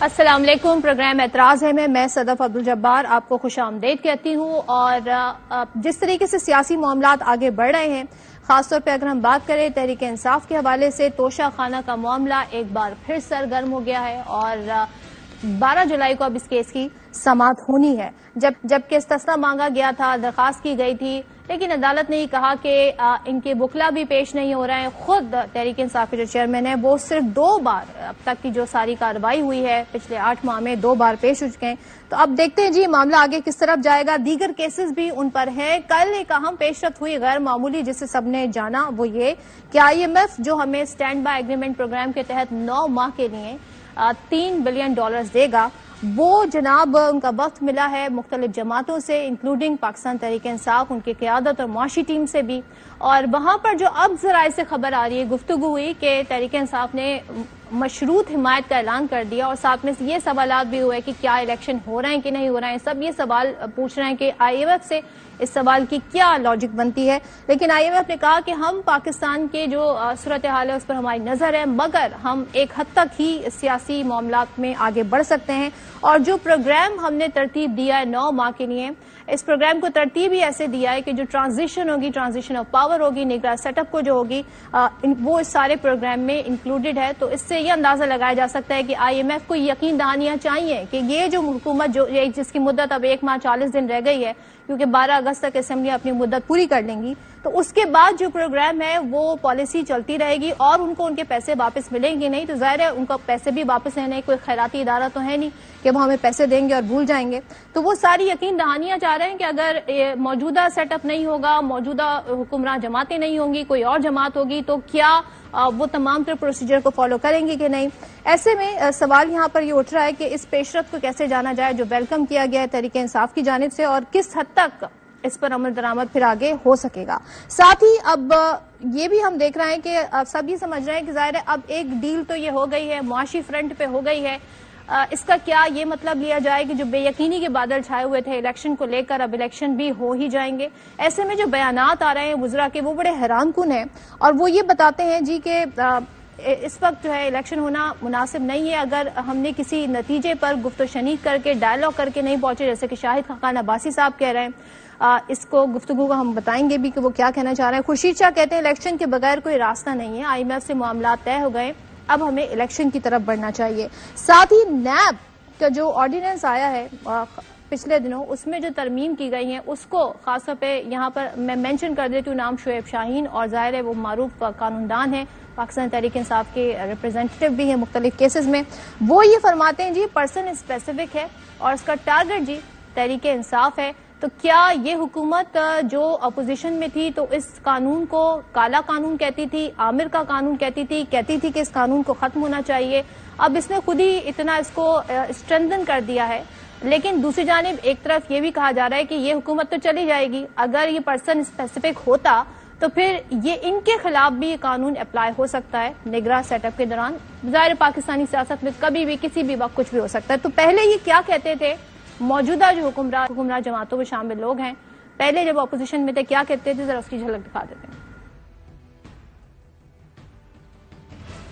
السلام علیکم، پروگرام اعتراض ہے میں صدف عبدالجبار آپ کو خوش آمدید کہتی ہوں۔ اور جس طریقے سے سیاسی معاملات آگے بڑھ رہے ہیں، خاص طور پہ اگر ہم بات کریں تحریک انصاف کے حوالے سے، توشہ خانہ کا معاملہ ایک بار پھر سرگرم ہو گیا ہے اور 12 جولائی کو اب اس کیس کی سماعت ہونی ہے۔ جبکہ استثنا مانگا گیا تھا، درخواست کی گئی تھی، لیکن عدالت نے یہ کہا کہ ان کے وکلا بھی پیش نہیں ہو رہے ہیں۔ خود تحریک انصاف کے جو چیئرمین ہیں وہ صرف 2 بار اب تک کی جو ساری کارروائی ہوئی ہے پچھلے 8 ماہ میں 2 بار پیش ہو چکے ہیں۔ تو اب دیکھتے ہیں جی معاملہ آگے کس طرف جائے گا۔ دیگر کیسز بھی ان پر ہیں۔ کل ایک اہم پیش رفت ہوئی غیر معمولی جسے سب نے جانا، وہ یہ کہ IMF جو ہمیں اسٹینڈ بائی ایگریمنٹ پروگرام کے تحت 9 ماہ کے لیے $3 بلین دے گا، وہ جناب ان کا وقت ملا ہے مختلف جماعتوں سے، انکلوڈنگ پاکستان تحریک انصاف، ان کی قیادت اور معاشی ٹیم سے بھی۔ اور وہاں پر جو اب ذرائع سے خبر آ رہی ہے، گفتگو ہوئی کہ تحریک انصاف نے مشروط حمایت کا اعلان کر دیا، اور ساتھ میں یہ سوالات بھی ہوئے کہ کیا الیکشن ہو رہے ہیں کہ نہیں ہو رہے ہیں۔ سب یہ سوال پوچھ رہے ہیں کہ IMF سے اس سوال کی کیا لاجک بنتی ہے، لیکن IMF نے کہا کہ ہم پاکستان کے جو صورتحال ہے اس پر ہماری نظر ہے، مگر ہم ایک حد تک ہی سیاسی معاملات میں آگے بڑھ سکتے ہیں۔ اور جو پروگرام ہم نے ترتیب دیا ہے 9 ماہ کے لیے، اس پروگرام کو ترتیب ہی ایسے دیا ہے کہ جو ٹرانزیشن ہوگی، ٹرانزیشن آف پاور ہوگی، نگراں سیٹ اپ کو جو ہوگی وہ اس سارے پروگرام میں انکلوڈڈ ہے۔ تو اس سے یہ اندازہ لگایا جا سکتا ہے کہ IMF کو یقین دہانیاں چاہیے کہ یہ جو حکومت جس کی مدت اب 1 ماہ 40 دن رہ گئی ہے، کیونکہ 12 اگست تک اسمبلی اپنی مدت پوری کر لیں گی، تو اس کے بعد جو پروگرام ہے وہ پالیسی چلتی رہے گی اور ان کو ان کے پیسے واپس ملیں گے نہیں، تو ظاہر ہے ان کو پیسے بھی واپس لینے، کوئی خیراتی ادارہ تو ہے نہیں کہ وہ ہمیں پیسے دیں گے اور بھول جائیں گے۔ تو وہ ساری یقین دہانیاں چاہ رہے ہیں کہ اگر موجودہ سیٹ اپ نہیں ہوگا، موجودہ حکمراں جماعتیں نہیں ہوں گی، کوئی اور جماعت ہوگی، تو کیا وہ تمام تر پروسیجر کو فالو کریں گے کہ نہیں۔ ایسے میں سوال یہاں پر یہ اٹھ رہا ہے کہ اس پیش رفت کو کیسے جانا جائے جو ویلکم کیا گیا ہے تحریک انصاف کی جانب سے، اور کس حد تک اس پر عمل درآمد پھر آگے ہو سکے گا۔ ساتھ ہی اب یہ بھی ہم دیکھ رہے ہیں کہ سب یہ سمجھ رہے ہیں کہ ظاہر ہے اب ایک ڈیل تو یہ ہو گئی ہے، معاشی فرنٹ پہ ہو گئی ہے، اس کا کیا یہ مطلب لیا جائے کہ جو بے یقینی کے بادل چھائے ہوئے تھے الیکشن کو لے کر، اب الیکشن بھی ہو ہی جائیں گے۔ ایسے میں جو بیانات آ رہے ہیں وزراء کے وہ بڑے حیران کن ہیں، اور وہ یہ بتاتے ہیں جی کہ اس وقت جو ہے الیکشن ہونا مناسب نہیں ہے اگر ہم نے کسی نتیجے پر گفت و شنید کر کے، ڈائلاگ کر کے نہیں پہنچے، جیسے کہ شاہد خاقان عباسی صاحب کہہ رہے ہیں۔ اس کو گفتگو کو ہم بتائیں گے بھی کہ وہ کیا کہنا چاہ رہے ہیں۔ خورشید شاہ کہتے ہیں الیکشن کے بغیر کوئی راستہ نہیں ہے، IMF سے معاملات طے ہو گئے، اب ہمیں الیکشن کی طرف بڑھنا چاہیے۔ ساتھ ہی نیب کا جو آرڈیننس آیا ہے پچھلے دنوں، اس میں جو ترمیم کی گئی ہیں اس کو خاص طور پہ یہاں پر میں مینشن کر دیتی ہوں نام شعیب شاہین، اور ظاہر ہے وہ معروف قانوندان ہیں، پاکستان تحریک انصاف کے ریپرزینٹیو بھی ہیں مختلف کیسز میں۔ وہ یہ فرماتے ہیں جی پرسن اسپیسیفک ہے اور اس کا ٹارگٹ جی تحریک انصاف ہے۔ تو کیا یہ حکومت جو اپوزیشن میں تھی تو اس قانون کو کالا قانون کہتی تھی، عامر کا قانون کہتی تھی کہ اس قانون کو ختم ہونا چاہیے، اب اس نے خود ہی اتنا اس کو اسٹرینتھن کر دیا ہے، لیکن دوسری جانب ایک طرف یہ بھی کہا جا رہا ہے کہ یہ حکومت تو چلی جائے گی، اگر یہ پرسن اسپیسیفک ہوتا تو پھر یہ ان کے خلاف بھی یہ قانون اپلائی ہو سکتا ہے نگراں سیٹ اپ کے دوران۔ ظاہر پاکستانی سیاست میں کبھی بھی کسی بھی وقت کچھ بھی ہو سکتا ہے۔ تو پہلے یہ کیا کہتے تھے موجودہ جو حکمراں جماعتوں میں شامل لوگ ہیں، پہلے جب اپوزیشن میں تھے کیا کہتے تھے، ذرا اس کی جھلک دکھا دیتے ہیں۔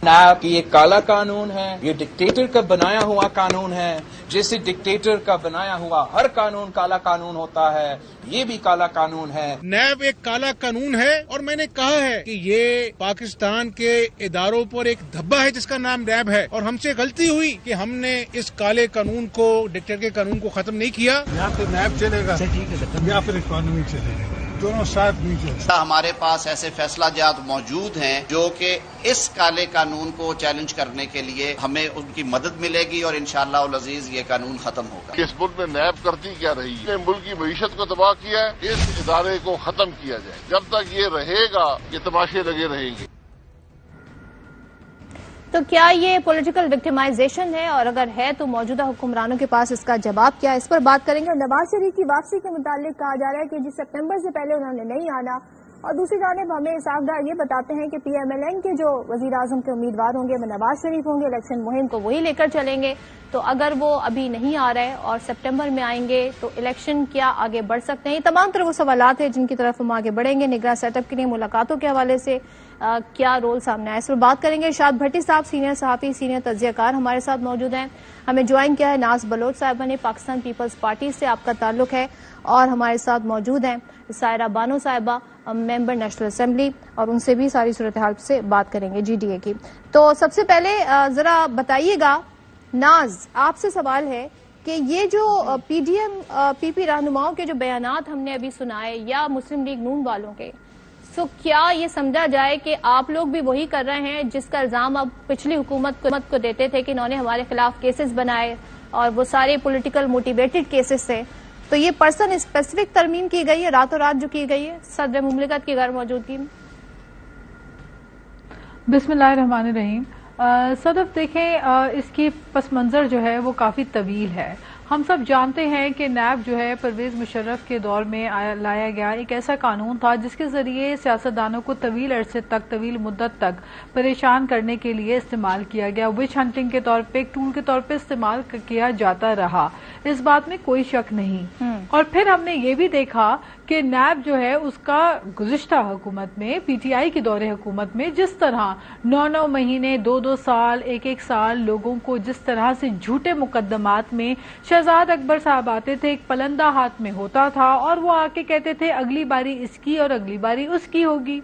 نیب یہ کالا قانون ہے، یہ ڈکٹیٹر کا بنایا ہوا قانون ہے، جیسے ڈکٹیٹر کا بنایا ہوا ہر قانون کالا قانون ہوتا ہے، یہ بھی کالا قانون ہے۔ نیب ایک کالا قانون ہے، اور میں نے کہا ہے کہ یہ پاکستان کے اداروں پر ایک دھبا ہے جس کا نام نیب ہے، اور ہم سے غلطی ہوئی کہ ہم نے اس کالے قانون کو، ڈکٹیٹر کے قانون کو ختم نہیں کیا۔ یا پھر نیب چلے گا یا پھر اکانومی چلے گا، دونوں ساتھ نہیں چلے۔ ہمارے پاس ایسے فیصلہ جات موجود ہیں جو کہ اس کالے قانون کو چیلنج کرنے کے لیے ہمیں ان کی مدد ملے گی، اور انشاءاللہ العزیز یہ قانون ختم ہوگا۔ اس ملک میں نیب کرتی کیا رہی ہے؟ ملک کی معیشت کو تباہ کیا ہے، اس ادارے کو ختم کیا جائے۔ جب تک یہ رہے گا یہ تماشے لگے رہیں گے۔ تو کیا یہ پولیٹیکل وکٹمائزیشن ہے، اور اگر ہے تو موجودہ حکمرانوں کے پاس اس کا جواب کیا ہے، اس پر بات کریں گے۔ نواز شریف کی واپسی کے متعلق کہا جا رہا ہے کہ جس سپٹمبر سے پہلے انہوں نے نہیں آنا، اور دوسری جانب ہمیں صاحبدار یہ بتاتے ہیں کہ پی ایم ایل این کے جو وزیر اعظم کے امیدوار ہوں گے وہ نواز شریف ہوں گے، الیکشن مہم کو وہی لے کر چلیں گے. تو اگر وہ ابھی نہیں آ رہے اور سپٹمبر میں آئیں گے تو الیکشن کیا آگے بڑھ سکتے ہیں؟ یہ تمام طرح وہ سوالات ہیں جن کی طرف ہم آگے بڑھیں گے. نگراں سیٹ اپ کے لیے ملاقاتوں کے حوالے سے کیا رول سامنے آیا، اس پر بات کریں گے. ارشاد بھٹی صاحب سینئر صحافی، سینئر تجزیہ کار ہمارے ساتھ موجود ہیں. ہمیں جوائن کیا ہے ناز بلوچ صاحبہ نے، پاکستان پیپلز پارٹی سے آپ کا تعلق ہے، اور ہمارے ساتھ موجود ہیں سائرہ بانو صاحبہ، ممبر نیشنل اسمبلی، اور ان سے بھی ساری صورتحال سے بات کریں گے جی ڈی اے کی. تو سب سے پہلے ذرا بتائیے گا ناز، آپ سے سوال ہے کہ یہ جو پی ڈی ایم پی پی رہنماؤں کے جو بیانات ہم نے ابھی سنائے یا مسلم لیگ نون والوں کے، تو کیا یہ سمجھا جائے کہ آپ لوگ بھی وہی کر رہے ہیں جس کا الزام اب پچھلی حکومت کو دیتے تھے کہ انہوں نے ہمارے خلاف کیسز بنائے اور وہ سارے پولیٹیکل موٹیویٹڈ کیسز تھے؟ تو یہ پرسن اسپیسیفک ترمیم کی گئی ہے راتوں رات جو کی گئی ہے صدر مملکت کی غیر موجودگی میں؟ بسم اللہ الرحمن الرحیم. صدف دیکھیں، اس کی پس منظر جو ہے وہ کافی طویل ہے. ہم سب جانتے ہیں کہ نیب جو ہے پرویز مشرف کے دور میں لایا گیا ایک ایسا قانون تھا جس کے ذریعے سیاستدانوں کو طویل عرصے تک، طویل مدت تک پریشان کرنے کے لیے استعمال کیا گیا. وچ ہنٹنگ کے طور پہ، ایک ٹول کے طور پہ استعمال کیا جاتا رہا، اس بات میں کوئی شک نہیں. اور پھر ہم نے یہ بھی دیکھا کہ نیب جو ہے اس کا گزشتہ حکومت میں، پی ٹی آئی کے دور حکومت میں جس طرح 9 مہینے، 2 سال، 1 سال لوگوں کو جس طرح سے جھوٹے مقدمات میں شہزاد اکبر صاحب آتے تھے، ایک پلندہ ہاتھ میں ہوتا تھا اور وہ آ کے کہتے تھے اگلی باری اس کی اور اگلی باری اس کی ہوگی،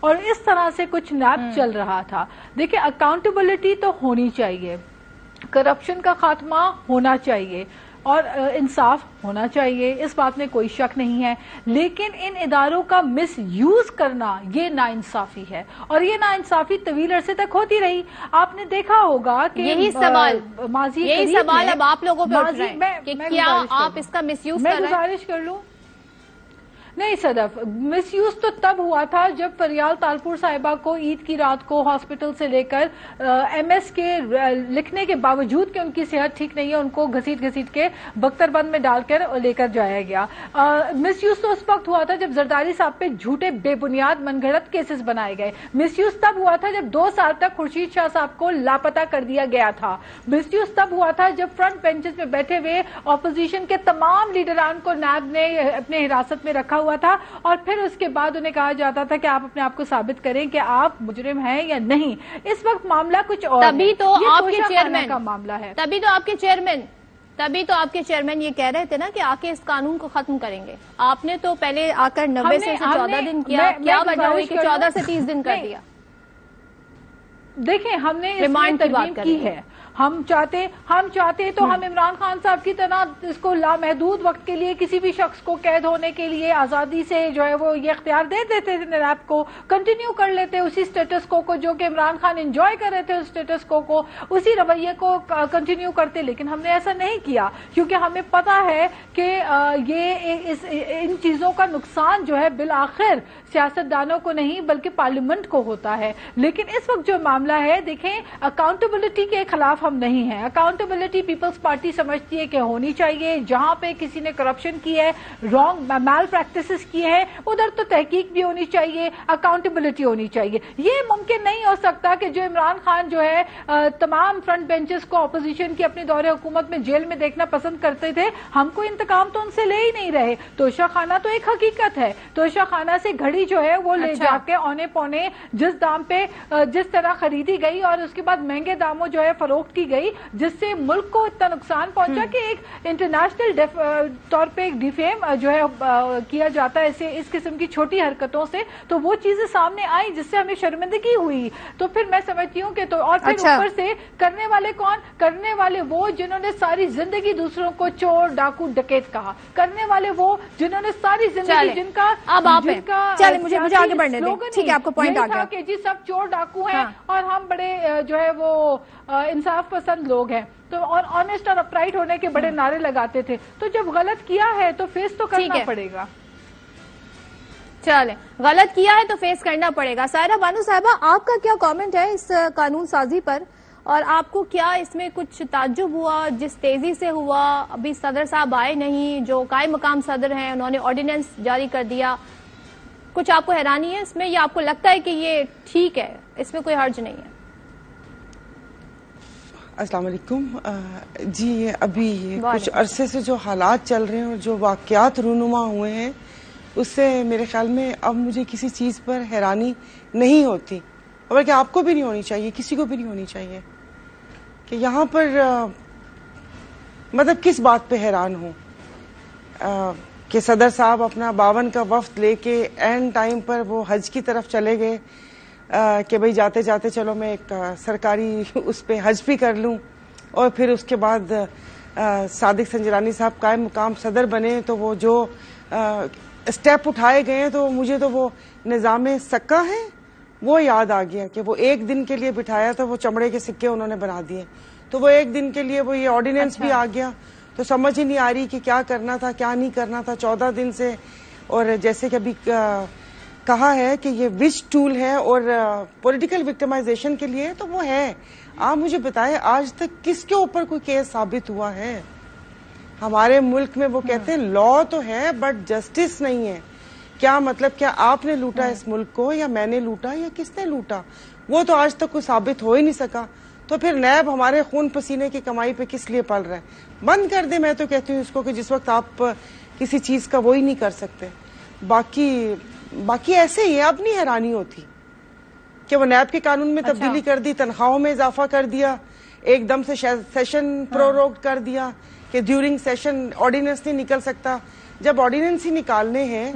اور اس طرح سے کچھ نیب چل رہا تھا. دیکھیں، اکاؤنٹیبلٹی تو ہونی چاہیے، کرپشن کا خاتمہ ہونا چاہیے اور انصاف ہونا چاہیے، اس بات میں کوئی شک نہیں ہے. لیکن ان اداروں کا مس یوز کرنا یہ ناانصافی ہے، اور یہ ناانصافی طویل عرصے تک ہوتی رہی. آپ نے دیکھا ہوگا کہ یہی سوال اب آپ لوگوں پہ اٹھ رہے ہیں کہ کیا آپ اس کا مس یوز کر رہے ہیں؟ میں گزارش کر لوں. نہیں صدف، مس یوز تو تب ہوا تھا جب فریال تالپور صاحبہ کو عید کی رات کو ہاسپٹل سے لے کر ایم ایس کے لکھنے کے باوجود کہ ان کی صحت ٹھیک نہیں ہے، ان کو گھسیٹ کے بختر بند میں ڈال کر لے کر جایا گیا. مس یوز تو اس وقت ہوا تھا جب زرداری صاحب پہ جھوٹے بے بنیاد من گھڑت کیسز بنائے گئے. مس یوز تب ہوا تھا جب 2 سال تک خورشید شاہ صاحب کو لاپتہ کر دیا گیا تھا. مس یوز تب ہوا تھا جب فرنٹ بینچز میں بیٹھے ہوئے اپوزیشن کے تمام لیڈران کو نیب نے اپنے حراست میں رکھا ہوا تھا، اور پھر اس کے بعد انہیں کہا جاتا تھا کہ آپ اپنے آپ کو ثابت کریں کہ آپ مجرم ہیں یا نہیں. اس وقت معاملہ کچھ اور ہے. تبھی تو آپ کے چیئرمین کا معاملہ ہے. تبھی تو آپ کے چیئرمین یہ کہہ رہے تھے نا کہ آ کے اس قانون کو ختم کریں گے. آپ نے تو پہلے آ کر 90 سے 14 دن کیا وجہ ہوئی کہ 14 سے 30 دن کر دیا؟ دیکھیں، ہم نے اس میں ترمیم کی ہے. ہم چاہتے تو ہم عمران خان صاحب کی طرح اس کو لامحدود وقت کے لیے کسی بھی شخص کو قید ہونے کے لیے آزادی سے جو ہے وہ یہ اختیار دے دیتے تھے، نیب کو کنٹینیو کر لیتے اسی سٹیٹس کو جو کہ عمران خان انجوائے کر رہے تھے، اس سٹیٹس کو اسی رویے کو کنٹینیو کرتے. لیکن ہم نے ایسا نہیں کیا کیونکہ ہمیں پتا ہے کہ یہ ان چیزوں کا نقصان جو ہے بالآخر سیاستدانوں کو نہیں بلکہ پارلیمنٹ کو ہوتا ہے. لیکن اس وقت جو معاملہ ہے، دیکھیں، اکاؤنٹیبلٹی کے خلاف ہم نہیں ہیں. اکاؤنٹیبلٹی پیپلز پارٹی سمجھتی ہے کہ ہونی چاہیے. جہاں پہ کسی نے کرپشن کی ہے، رانگ میل پریکٹسز کی ہے، ادھر تو تحقیق بھی ہونی چاہیے، اکاؤنٹیبلٹی ہونی چاہیے. یہ ممکن نہیں ہو سکتا کہ جو عمران خان جو ہے تمام فرنٹ بینچز کو اپوزیشن کی اپنی دور حکومت میں جیل میں دیکھنا پسند کرتے تھے، ہم کو انتقام تو ان سے لے ہی نہیں رہے. توشہ خانہ تو ایک حقیقت ہے. توشہ خانہ سے گھڑی جو ہے وہ لے جا کے اونے پونے جس دام پہ جس طرح خریدی گئی اور اس کے بعد مہنگے داموں جو ہے فروخت کی گئی، جس سے ملک کو اتنا نقصان پہنچا کہ ایک انٹرنیشنل طور پہ ایک ڈیفیم جو ہے کیا جاتا ہے اس قسم کی چھوٹی حرکتوں سے. تو وہ چیزیں سامنے آئیں جس سے ہمیں شرمندگی ہوئی. تو پھر میں سمجھتی ہوں کہ اور پھر اوپر سے کرنے والے کون؟ کرنے والے وہ جنہوں نے ساری زندگی دوسروں کو چور، ڈاکو، ڈکیت کہا. کرنے والے وہ جنہوں نے ساری زندگی جن کا مجھے آگے بڑھنے دیں. ٹھیک ہے، آپ کو پوائنٹ آ گیا کہ جی سب چور ڈاکو ہیں اور ہم بڑے جو ہے وہ انصاف پسند لوگ ہیں، تو اور آنےسٹ اور اپرائٹ ہونے کے بڑے نعرے لگاتے تھے. تو جب غلط کیا ہے تو فیس تو کرنا پڑے گا. چلیں، غلط کیا ہے تو فیس کرنا پڑے گا. سائرہ بانو صاحبہ، آپ کا کیا کامنٹ ہے اس قانون سازی پر، اور آپ کو کیا اس میں کچھ تعجب ہوا جس تیزی سے ہوا؟ ابھی صدر صاحب آئے نہیں، جو قائم مقام صدر ہیں انہوں نے آرڈیننس جاری کر دیا، کچھ آپ کو حیرانی ہے اس میں یا آپ کو لگتا ہے کہ یہ ٹھیک ہے, اس میں کوئی حرج نہیں ہے؟ السلام علیکم. جی ابھی کچھ عرصے سے جو حالات چل رہے ہیں اور جو واقعات رونما ہوئے ہیں اس سے میرے خیال میں اب مجھے کسی چیز پر حیرانی نہیں ہوتی, اور بلکہ آپ کو بھی نہیں ہونی چاہیے, کسی کو بھی نہیں ہونی چاہیے کہ یہاں پر مطلب کس بات پہ حیران ہوں کہ صدر صاحب اپنا 52 کا وفد لے کے اینڈ ٹائم پر وہ حج کی طرف چلے گئے کہ بھئی جاتے جاتے چلو میں ایک سرکاری اس پہ حج بھی کر لوں, اور پھر اس کے بعد صادق سنجرانی صاحب قائم مقام صدر بنے تو وہ جو اسٹیپ اٹھائے گئے ہیں تو مجھے تو وہ نظام سکہ ہے وہ یاد آ گیا کہ وہ ایک دن کے لیے بٹھایا تھا, وہ چمڑے کے سکے انہوں نے بنا دیے, تو وہ ایک دن کے لیے وہ یہ آرڈیننس بھی آ گیا, تو سمجھ ہی نہیں آ رہی کہ کیا کرنا تھا کیا نہیں کرنا تھا 14 دن سے. اور جیسے کہ ابھی کہا ہے کہ یہ وچ ٹول ہے اور پولیٹیکل وکٹمائزیشن کے لیے, تو وہ ہے. آپ مجھے بتائیں آج تک کس کے اوپر کوئی کیس ثابت ہوا ہے؟ ہمارے ملک میں وہ کہتے ہیں لا تو ہے بٹ جسٹس نہیں ہے. کیا مطلب کیا آپ نے لوٹا اس ملک کو یا میں نے لوٹا یا کس نے لوٹا؟ وہ تو آج تک کوئی ثابت ہو ہی نہیں سکا. تو پھر نیب ہمارے خون پسینے کی کمائی پہ کس لیے پل رہا ہے؟ بند کر دیں میں تو کہتی ہوں اس کو کہ جس وقت آپ کسی چیز کا وہی نہیں کر سکتے. باقی ایسے ہی اب نہیں حیرانی ہوتی کہ وہ نیب کے قانون میں تبدیلی کر دی, تنخواہوں میں اضافہ کر دیا, ایک دم سے سیشن پروروگڈ کر دیا کہ ڈیورنگ سیشن آرڈیننس نہیں نکل سکتا. جب آرڈیننس ہی نکالنے ہیں,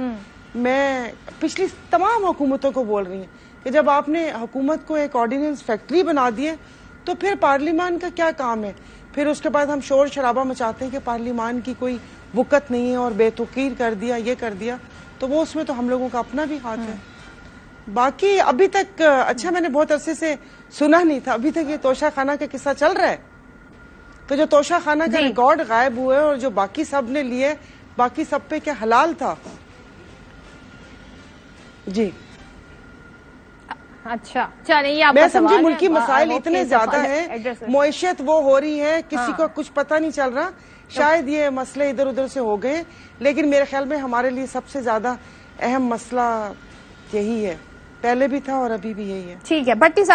میں پچھلی تمام حکومتوں کو بول رہی ہوں کہ جب آپ نے حکومت کو ایک آرڈیننس فیکٹری بنا دیے تو پھر پارلیمان کا کیا کام ہے؟ پھر اس کے بعد ہم شور شرابہ مچاتے ہیں کہ پارلیمان کی کوئی وقت نہیں ہے اور بے توقیر کر دیا یہ کر دیا, تو وہ اس میں تو ہم لوگوں کا اپنا بھی ہاتھ ہے. باقی ابھی تک اچھا میں نے بہت عرصے سے سنا نہیں تھا, ابھی تک یہ توشہ خانہ کا قصہ چل رہا ہے. تو جو توشہ خانہ کا ریکارڈ غائب ہوئے اور جو باقی سب نے لیے, باقی سب پہ کیا حلال تھا؟ جی اچھا چلیں, یہ میں سمجھی ملکی مسائل اتنے زیادہ ہیں, معیشت وہ ہو رہی ہے, کسی کو کچھ پتہ نہیں چل رہا. شاید یہ مسئلے ادھر ادھر سے ہو گئے, لیکن میرے خیال میں ہمارے لیے سب سے زیادہ اہم مسئلہ یہی ہے, پہلے بھی تھا اور ابھی بھی یہی ہے. ٹھیک ہے بٹی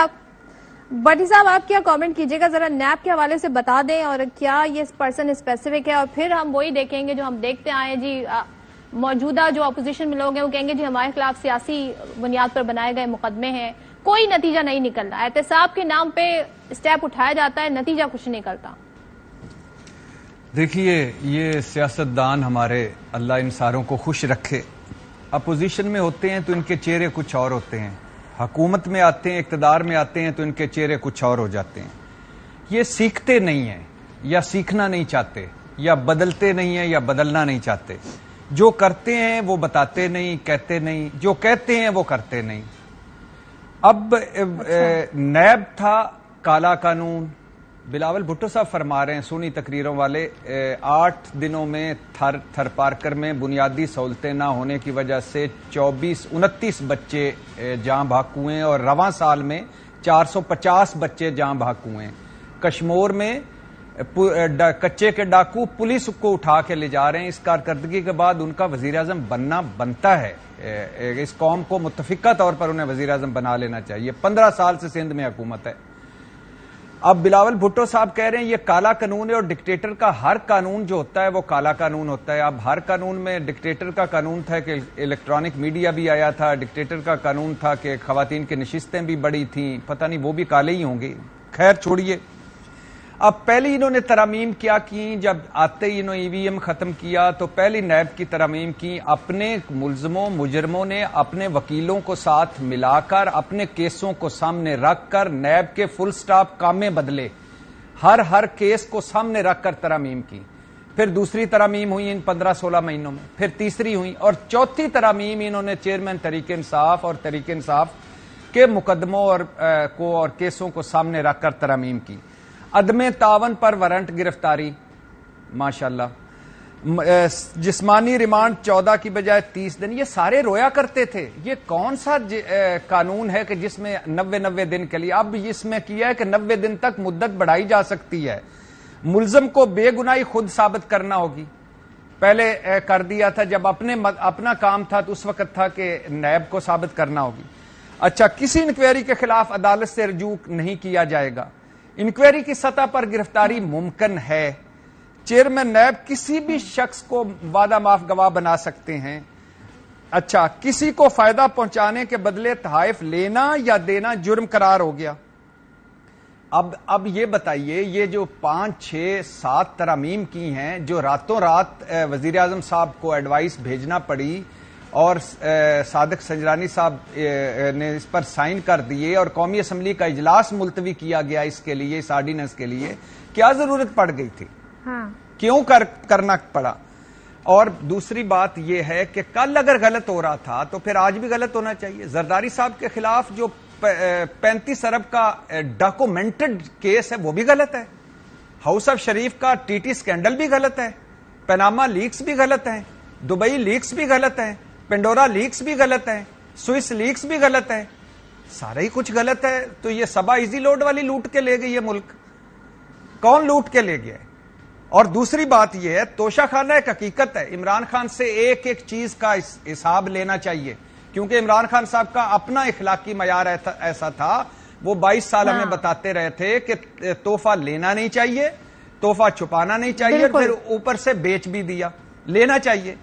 صاحب آپ کیا کامنٹ کیجئے گا, ذرا نیب کے حوالے سے بتا دیں, اور کیا یہ پرسن اسپیسیفک ہے, اور پھر ہم وہی دیکھیں گے جو ہم دیکھتے آئے ہیں. جی موجودہ جو اپوزیشن میں لوگ ہیں وہ کہیں گے جی ہمارے خلاف سیاسی بنیاد پر بنائے گئے مقدمے ہیں, کوئی نتیجہ نہیں نکلتا. احتساب کے نام پہ اسٹیپ اٹھایا جاتا ہے, نتیجہ کچھ نہیں نکلتا. دیکھیے یہ سیاستدان ہمارے, اللہ ان ساروں کو خوش رکھے, اپوزیشن میں ہوتے ہیں تو ان کے چہرے کچھ اور ہوتے ہیں, حکومت میں آتے ہیں اقتدار میں آتے ہیں تو ان کے چہرے کچھ اور ہو جاتے ہیں. یہ سیکھتے نہیں ہیں یا سیکھنا نہیں چاہتے, یا بدلتے نہیں ہیں یا بدلنا نہیں چاہتے. جو کرتے ہیں وہ بتاتے نہیں, کہتے نہیں, جو کہتے ہیں وہ کرتے نہیں. اب نیب تھا کالا قانون, بلاول بھٹو صاحب فرما رہے ہیں سونی تقریروں والے 8 دنوں میں تھر پارکر میں بنیادی سہولتیں نہ ہونے کی وجہ سے 29 بچے جاں بحق ہوئے ہیں, اور رواں سال میں 450 بچے جاں بحق ہوئے ہیں. کشمور میں کچے کے ڈاکو پولیس کو اٹھا کے لے جا رہے ہیں. اس کارکردگی کے بعد ان کا وزیر اعظم بننا بنتا ہے, اس قوم کو متفقہ طور پر انہیں وزیر اعظم بنا لینا چاہیے. 15 سال سے سندھ میں حکومت ہے. اب بلاول بھٹو صاحب کہہ رہے ہیں یہ کالا قانون ہے, اور ڈکٹیٹر کا ہر قانون جو ہوتا ہے وہ کالا قانون ہوتا ہے. اب ہر قانون میں ڈکٹیٹر کا قانون تھا کہ الیکٹرانک میڈیا بھی آیا تھا, ڈکٹیٹر کا قانون تھا کہ خواتین کی نشستیں بھی بڑی تھیں, پتہ نہیں وہ بھی کالے ہی ہوں گے. خیر چھوڑیے. اب پہلی انہوں نے ترامیم کیا کی, جب آتے ہی انہوں EVM ختم کیا تو پہلی نیب کی ترامیم کی. اپنے ملزموں مجرموں نے اپنے وکیلوں کو ساتھ ملا کر, اپنے کیسوں کو سامنے رکھ کر نیب کے فل سٹاپ کامے بدلے, ہر کیس کو سامنے رکھ کر ترامیم کی. پھر دوسری ترامیم ہوئی ان 15-16 مہینوں میں, پھر تیسری ہوئی, اور چوتھی ترامیم انہوں نے چیئرمین تحریک انصاف اور تحریک انصاف کے مقدموں اور کیسوں کو سامنے رکھ کر ترامیم کی. عدم تعاون پر وارنٹ گرفتاری ماشاءاللہ, جسمانی ریمانڈ 14 کی بجائے 30 دن. یہ سارے رویا کرتے تھے یہ کون سا قانون ہے کہ جس میں 90 دن کے لیے, اب اس میں کیا ہے کہ 90 دن تک مدت بڑھائی جا سکتی ہے. ملزم کو بے گناہی خود ثابت کرنا ہوگی. پہلے کر دیا تھا جب اپنا کام تھا تو اس وقت تھا کہ نیب کو ثابت کرنا ہوگی. اچھا, کسی انکوائری کے خلاف عدالت سے رجوع نہیں کیا جائے گا. انکوائری کی سطح پر گرفتاری ممکن ہے. چیئرمین نیب کسی بھی شخص کو وعدہ معاف گواہ بنا سکتے ہیں. اچھا, کسی کو فائدہ پہنچانے کے بدلے تحائف لینا یا دینا جرم قرار ہو گیا. اب یہ بتائیے, یہ جو 5 6 7 ترامیم کی ہیں جو راتوں رات وزیر اعظم صاحب کو ایڈوائس بھیجنا پڑی اور صادق سنجرانی صاحب نے اس پر سائن کر دیے اور قومی اسمبلی کا اجلاس ملتوی کیا گیا اس کے لیے, اس آرڈیننس کے لیے, کیا ضرورت پڑ گئی تھی؟ کیوں کرنا پڑا؟ اور دوسری بات یہ ہے کہ کل اگر غلط ہو رہا تھا تو پھر آج بھی غلط ہونا چاہیے. زرداری صاحب کے خلاف جو 35 ارب کا ڈاکومنٹڈ کیس ہے وہ بھی غلط ہے. ہاؤس آف شریف کا ٹی ٹی سکینڈل بھی غلط ہے, پیناما لیکس بھی غلط ہیں, دبئی لیکس بھی غلط ہیں, پینڈورا لیکس بھی غلط ہیں, سوئس لیکس بھی غلط ہیں, سارا ہی کچھ غلط ہے. تو یہ سبا ایزی لوڈ والی لوٹ کے لے گئی یہ ملک, کون لوٹ کے لے گیا؟ اور دوسری بات یہ ہے, توشہ خانہ ایک حقیقت ہے, عمران خان سے ایک ایک چیز کا حساب لینا چاہیے کیونکہ عمران خان صاحب کا اپنا اخلاقی معیار ایسا تھا. وہ 22 سال ہمیں بتاتے رہے تھے کہ تحفہ لینا نہیں چاہیے, تحفہ چھپانا نہیں چاہیے, اور پھر اوپر سے بیچ بھی دیا, لینا چاہیے.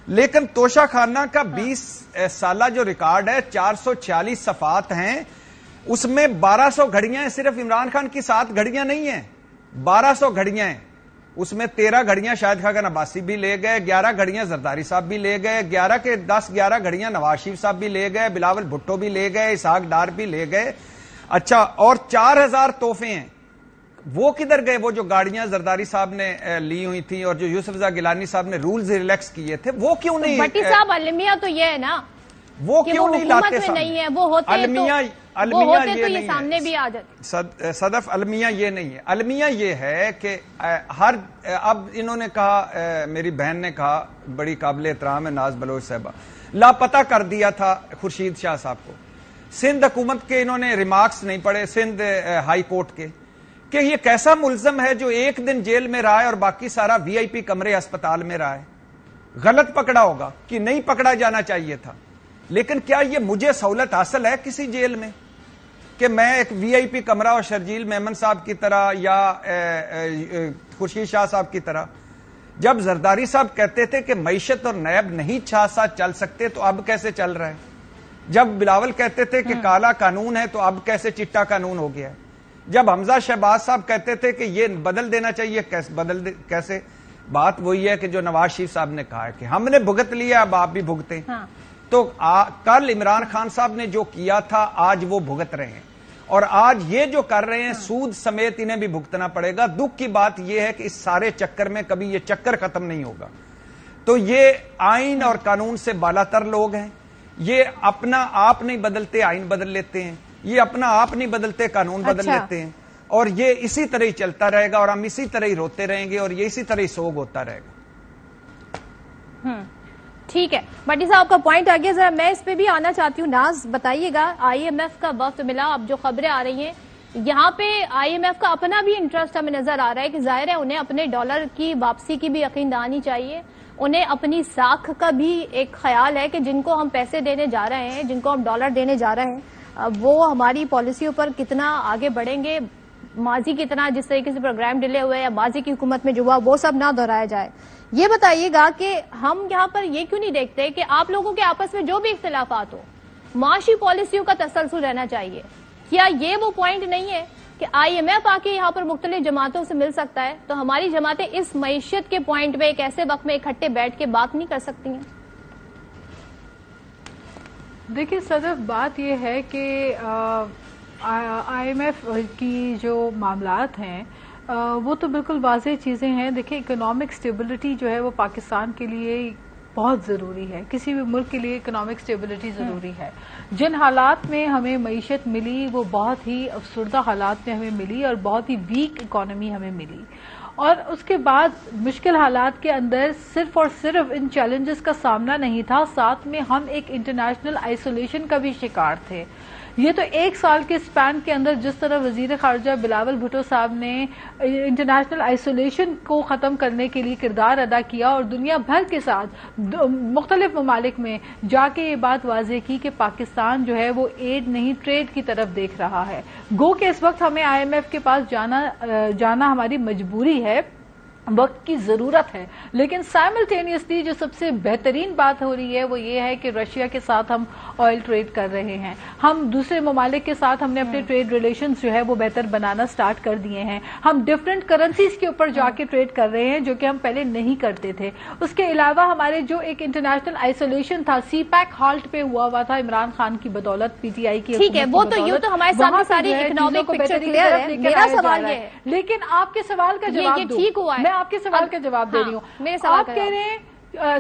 لیکن توشہ خانہ کا 20 سالہ جو ریکارڈ ہے 446 صفحات ہیں, اس میں 1200 گھڑیاں ہیں. صرف عمران خان کی 7 گھڑیاں نہیں ہیں, 1200 گھڑیاں ہیں. اس میں 13 گھڑیاں شاہد خاقان عباسی بھی لے گئے, 11 گھڑیاں زرداری صاحب بھی لے گئے, 11 گھڑیاں نواز شریف صاحب بھی لے گئے, بلاول بھٹو بھی لے گئے, اسحاق ڈار بھی لے گئے. اچھا, اور 4000 تحفے ہیں, وہ کدھر گئے؟ وہ جو گاڑیاں زرداری صاحب نے لی ہوئی تھی اور جو یوسف رضا گیلانی صاحب نے رولز ریلیکس کیے تھے, وہ کیوں نہیں؟ بھٹی صاحب, المیہ تو یہ ہے نا, وہ کیوں نہیں لاتے؟ نہیں ہے, وہ ہوتے تو یہ سامنے بھی آ جاتے. صدف, المیہ یہ نہیں ہے. المیہ یہ ہے کہ اب انہوں نے کہا, میری بہن نے کہا, بڑی قابل احترام ہے ناز بلوچ صاحبہ, لاپتہ کر دیا تھا خورشید شاہ صاحب کو. سندھ حکومت کے انہوں نے ریمارکس نہیں پڑھے, سندھ ہائی کورٹ کے, کہ یہ کیسا ملزم ہے جو ایک دن جیل میں رہا ہے اور باقی سارا VIP کمرے ہسپتال میں رہا ہے. غلط پکڑا ہوگا کہ نہیں پکڑا جانا چاہیے تھا, لیکن کیا یہ مجھے سہولت حاصل ہے کسی جیل میں کہ میں ایک VIP کمرہ اور شرجیل میمن صاحب کی طرح یا خورشید شاہ صاحب کی طرح؟ جب زرداری صاحب کہتے تھے کہ معیشت اور نیب نہیں ساتھ چل سکتے تو اب کیسے چل رہا ہے؟ جب بلاول کہتے تھے کہ کالا قانون ہے تو اب کیسے چٹا قانون ہو گیا ہے؟ جب حمزہ شہباز صاحب کہتے تھے کہ یہ بدل دینا چاہیے, کیسے؟ بات وہی ہے کہ جو نواز شریف صاحب نے کہا ہے کہ ہم نے بھگت لیا, اب آپ بھی بھگتے. تو کل عمران خان صاحب نے جو کیا تھا آج وہ بھگت رہے ہیں, اور آج یہ جو کر رہے ہیں سود سمیت انہیں بھی بھگتنا پڑے گا. دکھ کی بات یہ ہے کہ اس سارے چکر میں کبھی یہ چکر ختم نہیں ہوگا. تو یہ آئین اور قانون سے بالا تر لوگ ہیں, یہ اپنا آپ نہیں بدلتے, آئین بدل لیتے ہیں, یہ اپنا آپ نہیں بدلتے, قانون بدل لیتے ہیں, اور یہ اسی طرح ہی چلتا رہے گا, اور ہم اسی طرح ہی روتے رہیں گے, اور یہ اسی طرح ہی سوگ ہوتا رہے گا. ٹھیک ہے, بھٹی صاحب کا پوائنٹ آ گیا. ذرا میں اس پہ بھی آنا چاہتی ہوں. ناز بتائیے گا, IMF کا وقت ملا, اب جو خبریں آ رہی ہیں یہاں پہ IMF کا اپنا بھی انٹرسٹ ہمیں نظر آ رہا ہے کہ ظاہر ہے انہیں اپنے ڈالر کی واپسی کی بھی یقین دہانی چاہیے, انہیں اپنی ساکھ کا بھی ایک خیال ہے کہ جن کو ہم پیسے دینے جا رہے ہیں, جن کو ہم ڈالر دینے جا رہے ہیں, وہ ہماری پالیسیوں پر کتنا آگے بڑھیں گے. ماضی کی طرح جس طریقے سے پروگرام ڈیلے ہوئے یا ماضی کی حکومت میں جو ہوا وہ سب نہ دہرایا جائے. یہ بتائیے گا کہ ہم یہاں پر یہ کیوں نہیں دیکھتے کہ آپ لوگوں کے آپس میں جو بھی اختلافات ہو, معاشی پالیسیوں کا تسلسل رہنا چاہیے. کیا یہ وہ پوائنٹ نہیں ہے کہ IMF آ کے یہاں پر مختلف جماعتوں سے مل سکتا ہے, تو ہماری جماعتیں اس معیشت کے پوائنٹ پہ ایک ایسے وقت میں اکٹھے بیٹھ کے بات نہیں کر سکتی ہیں؟ دیکھیے صدف, بات یہ ہے کہ IMF کی جو معاملات ہیں وہ تو بالکل واضح چیزیں ہیں. دیکھیں, اکنامک سٹیبلٹی جو ہے وہ پاکستان کے لیے بہت ضروری ہے, کسی بھی ملک کے لیے اکنامک سٹیبلٹی ضروری ہے. جن حالات میں ہمیں معیشت ملی وہ بہت ہی افسردہ حالات میں ہمیں ملی اور بہت ہی ویک اکانومی ہمیں ملی, اور اس کے بعد مشکل حالات کے اندر صرف اور صرف ان چیلنجز کا سامنا نہیں تھا, ساتھ میں ہم ایک انٹرنیشنل آئسولیشن کا بھی شکار تھے. یہ تو ایک سال کے اسپین کے اندر جس طرح وزیر خارجہ بلاول بھٹو صاحب نے انٹرنیشنل آئسولیشن کو ختم کرنے کے لیے کردار ادا کیا اور دنیا بھر کے ساتھ مختلف ممالک میں جا کے یہ بات واضح کی کہ پاکستان جو ہے وہ ایڈ نہیں ٹریڈ کی طرف دیکھ رہا ہے. گو کہ اس وقت ہمیں آئی ایم ایف کے پاس جانا ہماری مجبوری ہے, وقت کی ضرورت ہے, لیکن سائملٹینیسلی جو سب سے بہترین بات ہو رہی ہے وہ یہ ہے کہ رشیا کے ساتھ ہم آئل ٹریڈ کر رہے ہیں, ہم دوسرے ممالک کے ساتھ ہم نے اپنے ٹریڈ ریلیشنز جو ہے وہ بہتر بنانا سٹارٹ کر دیے ہیں, ہم ڈفرینٹ کرنسیز کے اوپر جا کے ٹریڈ کر رہے ہیں جو کہ ہم پہلے نہیں کرتے تھے. اس کے علاوہ ہمارے جو ایک انٹرنیشنل آئسولیشن تھا سی پیک ہالٹ پہ ہوا تھا عمران خان کی بدولت, پی ٹی آئی کی, ٹھیک ہے وہ تو یوں تو ہمارے سامنے ساری اکنامک پکچر کلیئر ہے. میرا سوال یہ ہے, لیکن آپ کے سوال کا جواب دو, ٹھیک ہوا ہے, میں آپ کے سوال کا جواب دے رہی ہوں. آپ کہہ رہے ہیں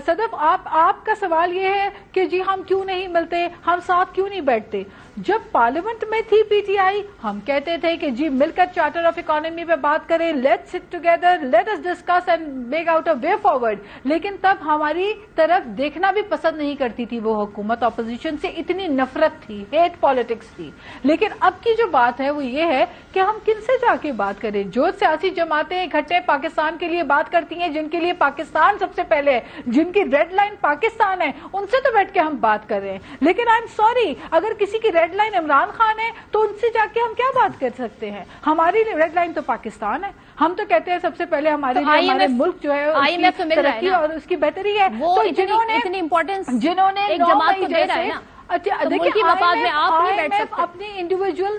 صدف, آپ کا سوال یہ ہے کہ جی ہم کیوں نہیں ملتے, ہم ساتھ کیوں نہیں بیٹھتے. جب پارلیمنٹ میں تھی پی ٹی آئی ہم کہتے تھے کہ جی مل کر چارٹر آف اکانومی پہ بات کریں, let's together, let us discuss and make out a way forward. لیکن تب ہماری طرف دیکھنا بھی پسند نہیں کرتی تھی وہ حکومت, اپوزیشن سے اتنی نفرت تھی, ہیٹ پالیٹکس تھی. لیکن اب کی جو بات ہے وہ یہ ہے کہ ہم کن سے جا کے بات کریں. جو سیاسی جماعتیں اکٹھے پاکستان کے لیے بات کرتی ہیں, جن کے لیے پاکستان سب سے پہلے ہے, جن کی ریڈ لائن پاکستان ہے, ان سے تو بیٹھ کے ہم بات کر رہے ہیں. لیکن آئی ایم سوری, اگر کسی کی ریڈ لائن عمران خان ہے تو ان سے جا کے ہم کیا بات کر سکتے ہیں. ہماری ریڈ لائن تو پاکستان ہے. ہم تو کہتے ہیں سب سے پہلے ہمارے ملک جو ہے ترقی اور اس کی بہتری ہے. تو جنہوں نے دیکھیے اپنی انڈیویجول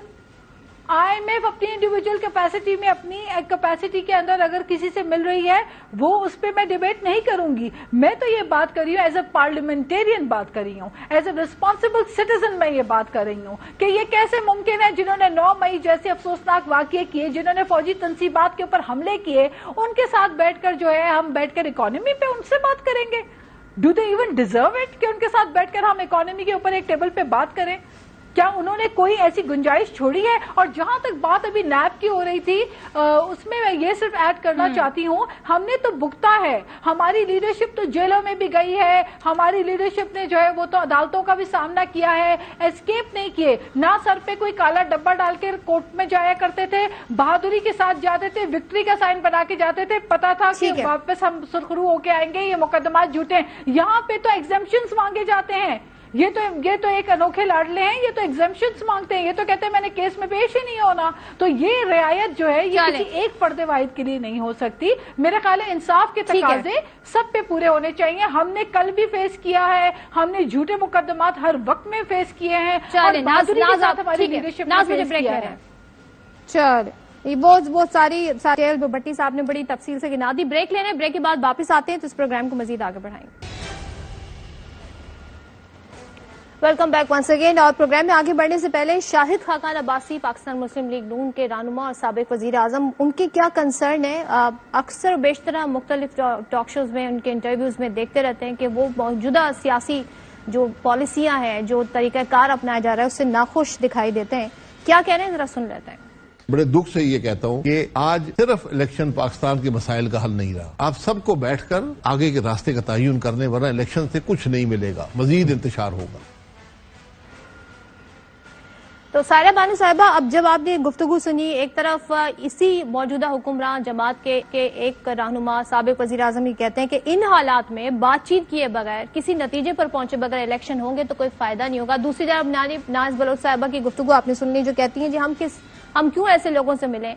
آئی ایم ایف اپنی انڈیویجول کیپیسٹی میں, اپنی کیپیسٹی کے اندر اگر کسی سے مل رہی ہے وہ اس پہ میں ڈیبیٹ نہیں کروں گی. میں تو یہ بات کر رہی ہوں ایز اے پارلیمنٹیرین بات کر رہی ہوں, ایز اے ریسپانسبل سٹیزن میں یہ بات کر رہی ہوں کہ یہ کیسے ممکن ہے جنہوں نے 9 مئی جیسے افسوسناک واقعے کیے, جنہوں نے فوجی تنصیبات کے اوپر حملے کیے, ان کے ساتھ بیٹھ کر جو ہے ہم بیٹھ کر اکانومی پہ ان سے بات کریں گے. Do they even deserve it کہ ان کے ساتھ بیٹھ کر ہم اکانومی کے اوپر ایک ٹیبل پہ بات کریں؟ کیا انہوں نے کوئی ایسی گنجائش چھوڑی ہے؟ اور جہاں تک بات ابھی نیب کی ہو رہی تھی اس میں یہ صرف ایڈ کرنا چاہتی ہوں, ہم نے تو بھگتا ہے, ہماری لیڈرشپ تو جیلوں میں بھی گئی ہے, ہماری لیڈرشپ نے جو ہے وہ تو عدالتوں کا بھی سامنا کیا ہے, اسکیپ نہیں کیے. نہ سر پہ کوئی کالا ڈبہ ڈال کے کورٹ میں جایا کرتے تھے, بہادری کے ساتھ جاتے تھے, وکٹری کا سائن بنا کے جاتے تھے, پتا تھا کہ واپس ہم سرخرو ہو کے آئیں گے, یہ مقدمات جھوٹے ہیں. یہاں پہ تو ایگزمپشنز مانگے جاتے ہیں. یہ تو ایک انوکھے لاڈلے ہیں, یہ تو ایگزمپشنز مانگتے ہیں, یہ تو کہتے ہیں میں نے کیس میں پیش ہی نہیں ہونا. تو یہ رعایت جو ہے یہ کسی ایک فرد واحد کے لیے نہیں ہو سکتی. میرے خیال ہے انصاف کے تقاضے سب پہ پورے ہونے چاہیے. ہم نے کل بھی فیس کیا ہے, ہم نے جھوٹے مقدمات ہر وقت میں فیس کیے ہیں, اور بہادری کے ساتھ ہماری لیڈرشپ نے فیس کیا ہے. چلے وہ ساری بھٹی صاحب نے بڑی تفصیل سے گنا دی. بریک لینا ہے, بریک کے بعد واپس آتے ہیں تو اس پروگرام کو مزید آگے بڑھائیں گے. Welcome back once again. اور پروگرام میں آگے بڑھنے سے پہلے شاہد خاقان عباسی پاکستان مسلم لیگ نون کے رہنما اور سابق وزیر اعظم, ان کی کیا کنسرن ہے؟ اکثر بیشتر مختلف ٹاک شوز میں ان کے انٹرویوز میں دیکھتے رہتے ہیں کہ وہ موجودہ سیاسی جو پالیسیاں ہیں, جو طریقہ کار اپنایا جا رہا ہے اس سے ناخوش دکھائی دیتے ہیں. کیا کہہ رہے ہیں ذرا سن لیتے ہیں. بڑے دکھ سے یہ کہتا ہوں کہ آج صرف الیکشن پاکستان کے مسائل کا حل نہیں رہا. آپ سب کو بیٹھ کر آگے کے راستے کا تعین کرنے, ورنہ الیکشن سے کچھ نہیں ملے گا, مزید انتشار ہوگا. تو سائرہ بانو صاحبہ, اب جب آپ نے گفتگو سنی, ایک طرف اسی موجودہ حکمران جماعت کے ایک رہنما سابق وزیر اعظم یہ کہتے ہیں کہ ان حالات میں بات چیت کیے بغیر, کسی نتیجے پر پہنچے بغیر الیکشن ہوں گے تو کوئی فائدہ نہیں ہوگا. دوسری طرف ناز بلوچ صاحبہ کی گفتگو آپ نے سن لی, جو کہتی ہیں جی ہم کیوں ایسے لوگوں سے ملیں.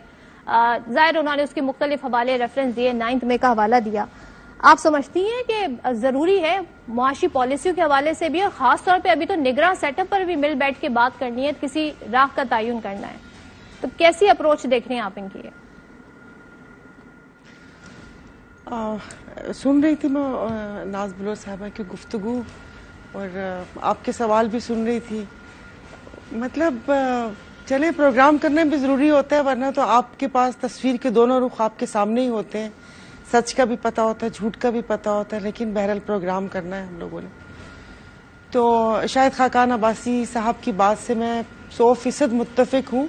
ظاہر انہوں نے اس کے مختلف حوالے ریفرنس دیے, 9 مئی کا حوالہ دیا. آپ سمجھتی ہیں کہ ضروری ہے معاشی پالیسیوں کے حوالے سے بھی, اور خاص طور پہ ابھی تو نگراں سیٹ اپ پر بھی مل بیٹھ کے بات کرنی ہے, کسی راہ کا تعین کرنا ہے, تو کیسی اپروچ دیکھ رہے ہیں آپ ان کی؟ سن رہی تھی میں ناز بلوچ صاحبہ کی گفتگو, اور آپ کے سوال بھی سن رہی تھی. مطلب چلے پروگرام کرنا بھی ضروری ہوتا ہے, ورنہ تو آپ کے پاس تصویر کے دونوں رخ آپ کے سامنے ہی ہوتے ہیں. سچ کا بھی پتا ہوتا ہے, جھوٹ کا بھی پتا ہوتا ہے, لیکن بہرحال پروگرام کرنا ہے ہم لوگوں نے. تو شاہد خاقان عباسی صاحب کی بات سے میں 100% متفق ہوں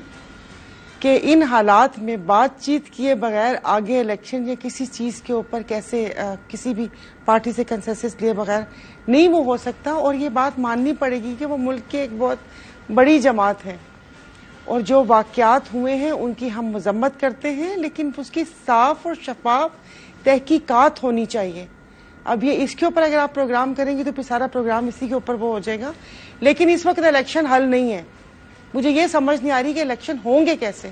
کہ ان حالات میں بات چیت کیے بغیر آگے الیکشن یا کسی چیز کے اوپر کیسے کسی بھی پارٹی سے کنسنسس لیے بغیر نہیں وہ ہو سکتا. اور یہ بات ماننی پڑے گی کہ وہ ملک کے ایک بہت بڑی جماعت ہے اور جو واقعات ہوئے ہیں ان کی ہم مذمت کرتے ہیں، لیکن اس کی صاف اور شفاف تحقیقات ہونی چاہیے. اب یہ اس کے اوپر اگر آپ پروگرام کریں گے تو پھر سارا پروگرام اسی کے اوپر وہ ہو جائے گا. لیکن اس وقت الیکشن حل نہیں ہے. مجھے یہ سمجھ نہیں آ رہی کہ الیکشن ہوں گے کیسے.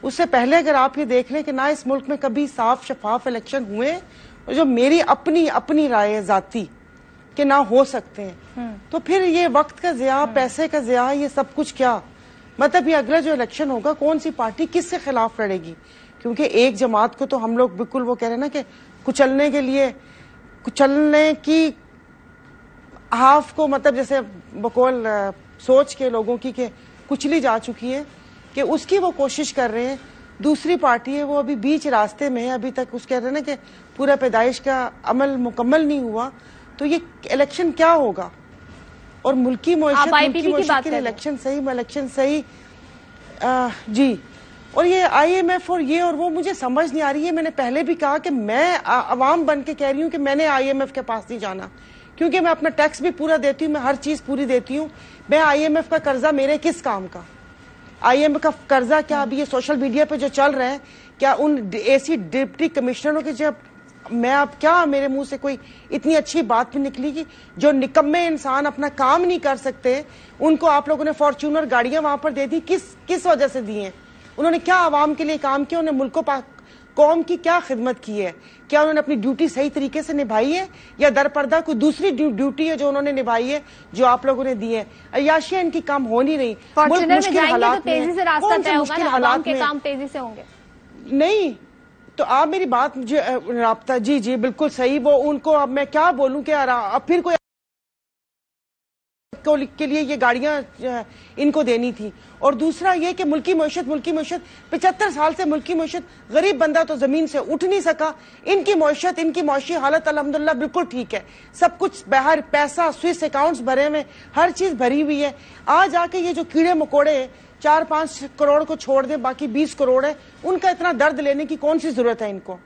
اس سے پہلے اگر آپ یہ دیکھ لیں کہ نہ اس ملک میں کبھی صاف شفاف الیکشن ہوئے، اور جو میری اپنی رائے ہے ذاتی کہ نہ ہو سکتے ہیں، تو پھر یہ وقت کا ضیاع، پیسے کا ضیاع، یہ سب کچھ کیا مطلب. یہ اگلا جو الیکشن ہوگا کون سی پارٹی کس سے خلاف لڑے گی؟ کیونکہ ایک جماعت کو تو ہم لوگ بالکل وہ کہہ رہے ہیں نا کہ کچلنے کی ہاف کو مطلب جیسے بقول سوچ کے لوگوں کی کہ کچلی جا چکی ہے، کہ اس کی وہ کوشش کر رہے ہیں. دوسری پارٹی ہے وہ ابھی بیچ راستے میں ہے، ابھی تک اس کہہ رہے ہیں نا کہ پورا پیدائش کا عمل مکمل نہیں ہوا. تو یہ الیکشن کیا ہوگا؟ اور ملکی معیشت کے لیے الیکشن صحیح جی. اور یہ آئی ایم ایف اور یہ اور وہ مجھے سمجھ نہیں آ رہی ہے. میں نے پہلے بھی کہا کہ میں عوام بن کے کہہ رہی ہوں کہ میں نے آئی ایم ایف کے پاس نہیں جانا، کیونکہ میں اپنا ٹیکس بھی پورا دیتی ہوں، میں ہر چیز پوری دیتی ہوں. میں آئی ایم ایف کا قرضہ میرے کس کام کا؟ آئی ایم ایف کا قرضہ کیا ابھی یہ سوشل میڈیا پہ جو چل رہا ہے، کیا ان ایسی ڈپٹی کمشنروں کے جب میں اب کیا میرے منہ سے کوئی اتنی اچھی بات بھی نکلی گی؟ جو نکمے انسان اپنا کام نہیں کر سکتے ان کو آپ لوگوں نے فارچونر گاڑیاں وہاں پر دے دی. کس وجہ سے دی ہیں؟ انہوں نے کیا عوام کے لیے کام کیا؟ انہوں نے ملک و قوم کی کیا خدمت کی ہے؟ کیا انہوں نے اپنی ڈیوٹی صحیح طریقے سے نبھائی ہے، یا در پردہ کوئی دوسری ڈیوٹی ہے جو انہوں نے نبھائی ہے جو آپ لوگوں نے دی ہے؟ عیاشیاں ان کی کام ہو نہیں رہی. مشکل حالات میں تیزی سے راستہ طے ہوگا نا، عوام کے کام تیزی سے ہوں گے. نہیں تو آپ میری بات مجھے رابطہ جی بالکل صحیح. وہ ان کو اب میں کیا بولوں کہ اب پھر کوئی کے لیے یہ گاڑیاں ان کو دینی تھی. اور دوسرا یہ کہ ملکی معیشت 75 سال سے ملکی معیشت، غریب بندہ تو زمین سے اٹھ نہیں سکا. ان کی معیشت، ان کی معاشی حالت الحمدللہ بالکل ٹھیک ہے. سب کچھ باہر پیسہ سوئس اکاؤنٹس بھرے ہوئے، ہر چیز بھری ہوئی ہے. آج آ کے یہ جو کیڑے مکوڑے 4-5 کروڑ کو چھوڑ دیں، باقی 20 کروڑ ہے، ان کا اتنا درد لینے کی کون سی ضرورت ہے ان کو؟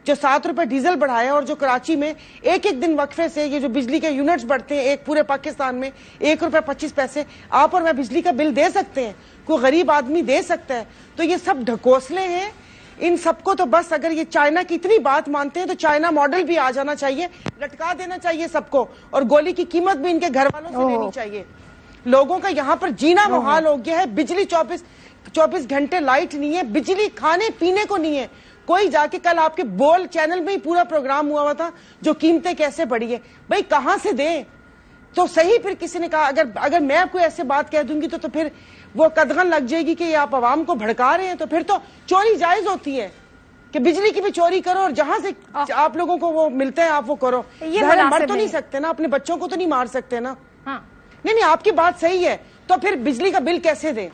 جو 7 روپے ڈیزل بڑھایا اور جو کراچی میں ایک دن وقفے سے یہ جو بجلی کے یونٹس بڑھتے ہیں، ایک پورے پاکستان میں 1 روپے 25 پیسے آپ اور میں بجلی کا بل دے سکتے ہیں، کوئی غریب آدمی دے سکتا ہے. تو یہ سب ڈھکوسلے ہیں. ان سب کو تو بس اگر یہ چائنا کی اتنی بات مانتے ہیں تو چائنا ماڈل بھی آ جانا چاہیے، لٹکا دینا چاہیے سب کو، اور گولی کی قیمت بھی ان کے گھر والوں سے لینی چاہیے. لوگوں کا یہاں پر جینا محال ہو گیا ہے. بجلی 24 گھنٹے لائٹ نہیں ہے، بجلی کھانے پینے کو نہیں ہے. کوئی جا کے کل آپ کے بول چینل میں ہی پورا پروگرام ہوا تھا جو قیمتیں کیسے بڑھی ہے. بھائی کہاں سے دیں؟ تو صحیح پھر کسی نے کہا اگر میں کوئی ایسے بات کہہ دوں گی تو پھر وہ قدغن لگ جائے گی کہ یہ آپ عوام کو بھڑکا رہے ہیں. تو پھر تو چوری جائز ہوتی ہے کہ بجلی کی بھی چوری کرو اور جہاں سے آپ لوگوں کو وہ ملتا ہے آپ وہ کرو. مر تو نہیں سکتے نا، اپنے بچوں کو تو نہیں مار سکتے نا. نہیں آپ کی بات صحیح ہے. تو پھر بجلی کا بل کیسے دیں؟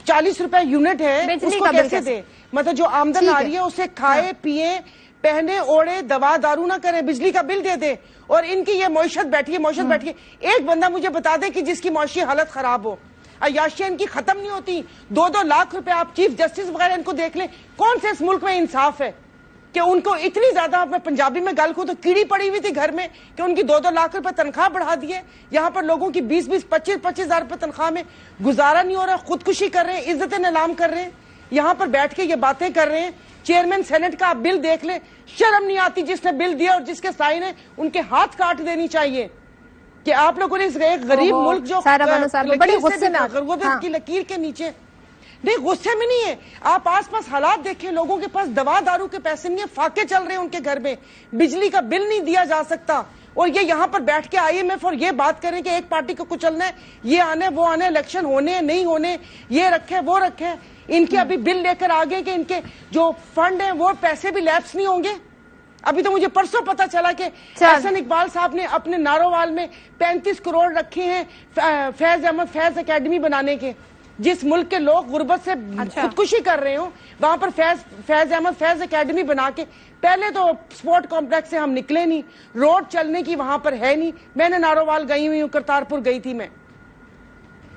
40 روپے یونٹ ہے، اس کو کیسے دیں؟ مطلب جو آمدن آ رہی ہے اسے کھائے پیئے پہنے اوڑے دوا دارو نہ کریں، بجلی کا بل دے دیں. اور ان کی یہ معیشت بیٹھی ہے. ایک بندہ مجھے بتا دے کہ جس کی معاشی حالت خراب ہو. عیاشیاں ان کی ختم نہیں ہوتی. 2-2 لاکھ روپے آپ چیف جسٹس وغیرہ ان کو دیکھ لیں. کون سے اس ملک میں انصاف ہے کہ ان کو اتنی زیادہ، میں پنجابی میں گل کو تو کیڑی پڑی ہوئی تھی گھر میں کہ ان کی 2-2 لاکھ روپے تنخواہ بڑھا دیے. یہاں پر لوگوں کی 20-20 25 ہزار روپے تنخواہ میں گزارا نہیں ہو رہا. خودکشی کر رہے ہیں، عزت نیلام کر رہے ہیں، یہاں پر بیٹھ کے یہ باتیں کر رہے ہیں. چیئرمین سینٹ کا آپ بل دیکھ لیں، شرم نہیں آتی؟ جس نے بل دیا اور جس کے سائن ہے ان کے ہاتھ کاٹ دینی چاہیے کہ آپ لوگوں نے ایک غریب ملک جو کی لکیر کے نیچے. نہیں غصے میں نہیں ہے، آپ آس پاس حالات دیکھیں. لوگوں کے پاس دوا دارو کے پیسے نہیں ہیں، فاقے چل رہے ہیں ان کے گھر میں، بجلی کا بل نہیں دیا جا سکتا. اور یہ یہاں پر بیٹھ کے آئی ایم ایف اور یہ بات کریں کہ ایک پارٹی کو کچلنا ہے، یہ آنے وہ آنے، الیکشن ہونے نہیں ہونے، یہ رکھے وہ رکھے. ان کے ابھی بل لے کر آگے کہ ان کے جو فنڈ ہیں وہ پیسے بھی لیپس نہیں ہوں گے. ابھی تو مجھے پرسوں پتا چلا کہ احسن اقبال صاحب نے اپنے نارووال میں 35 کروڑ رکھے ہیں فیض احمد فیض اکیڈمی بنانے کے. جس ملک کے لوگ غربت سے خودکشی کر رہے ہوں وہاں پر فیض احمد فیض اکیڈمی بنا کے. پہلے تو سپورٹ کمپلیکس سے ہم نکلے نہیں، روڈ چلنے کی وہاں پر ہے نہیں. میں نے نارووال گئی ہوئی ہوں، کرتارپور گئی تھی میں.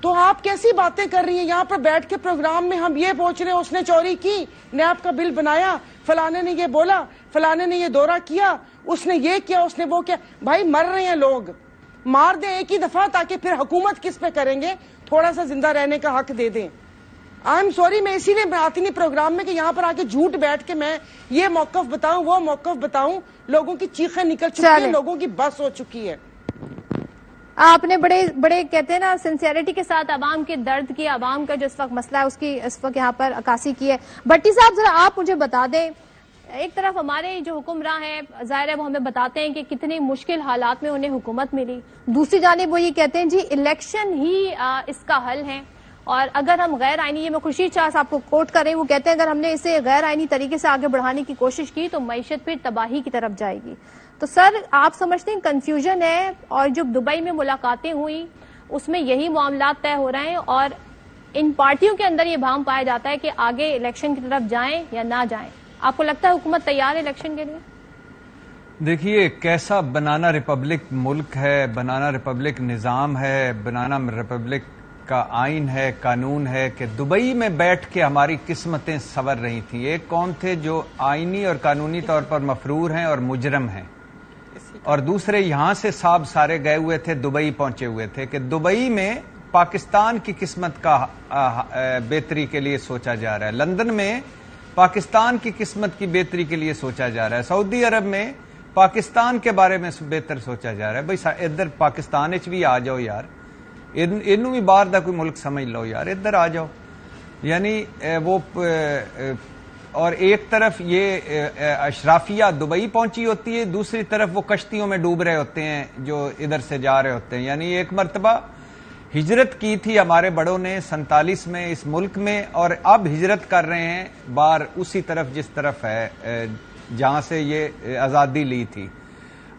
تو آپ کیسی باتیں کر رہی ہیں؟ یہاں پر بیٹھ کے پروگرام میں ہم یہ پوچھ رہے ہیں اس نے چوری کی، نیب کا بل بنایا، فلانے نے یہ بولا، فلانے نے یہ دورہ کیا، اس نے یہ کیا، اس نے وہ کیا. بھائی مر رہے ہیں لوگ، مار دیں ایک ہی دفعہ تاکہ پھر حکومت کس پہ کریں گے, تھوڑا سا زندہ رہنے کا حق دے دیں. آئی ایم سوری, میں اسی لیے آتی نہیں پروگرام میں کہ یہاں پر آ کے جھوٹ بیٹھ کے میں یہ موقف بتاؤں وہ موقف بتاؤں. لوگوں کی چیخیں نکل چکی ہیں, لوگوں کی بس ہو چکی ہے. آپ نے بڑے کہتے ہیں نا سنسیئرٹی کے ساتھ عوام کے درد کی, عوام کا جو اس وقت مسئلہ ہے اس کی اس وقت یہاں پر عکاسی کی ہے. بھٹی صاحب ذرا آپ مجھے بتا دیں, ایک طرف ہمارے جو حکمراں ہیں ظاہر ہے وہ ہمیں بتاتے ہیں کہ کتنی مشکل حالات میں انہیں حکومت ملی, دوسری جانب وہ یہ کہتے ہیں جی الیکشن ہی اس کا حل ہے, اور اگر ہم غیر آئینی, یہ میں خورشید شاہ صاحب کو کوٹ کر رہی ہوں, وہ کہتے ہیں اگر ہم نے اسے غیر آئینی طریقے سے آگے بڑھانے کی کوشش کی تو معیشت پھر تباہی کی طرف جائے گی. تو سر آپ سمجھتے ہیں کنفیوژن ہے, اور جب دبئی میں ملاقاتیں ہوئی اس میں یہی معاملات طے ہو رہے ہیں, اور ان پارٹیوں کے اندر یہ بھام پایا جاتا ہے کہ آگے الیکشن کی طرف جائیں یا نہ جائیں. آپ کو لگتا ہے حکومت تیار ہے الیکشن کے لیے؟ دیکھیے کیسا بنانا ریپبلک ملک ہے, بنانا ریپبلک نظام ہے, بنانا ریپبلک کا آئین ہے, قانون ہے کہ دبئی میں بیٹھ کے ہماری قسمتیں سنور رہی تھیں. ایک کون تھے جو آئینی اور قانونی طور پر مفرور ہیں اور مجرم ہیں, اور دوسرے یہاں سے صاحب سارے گئے ہوئے تھے, دبئی پہنچے ہوئے تھے کہ دبئی میں پاکستان کی قسمت کا بہتری کے لیے سوچا جا رہا ہے, لندن میں پاکستان کی قسمت کی بہتری کے لیے سوچا جا رہا ہے, سعودی عرب میں پاکستان کے بارے میں بہتر سوچا جا رہا ہے. بھائی ادھر پاکستان بھی آ جاؤ یار, انہوں بھی باہر دا کوئی ملک سمجھ لو یار, ادھر آ جاؤ. یعنی وہ اور ایک طرف یہ اشرافیہ دبئی پہنچی ہوتی ہے, دوسری طرف وہ کشتیوں میں ڈوب رہے ہوتے ہیں جو ادھر سے جا رہے ہوتے ہیں. یعنی ایک مرتبہ ہجرت کی تھی ہمارے بڑوں نے 47 میں اس ملک میں, اور اب ہجرت کر رہے ہیں باہر اسی طرف جس طرف ہے جہاں سے یہ آزادی لی تھی.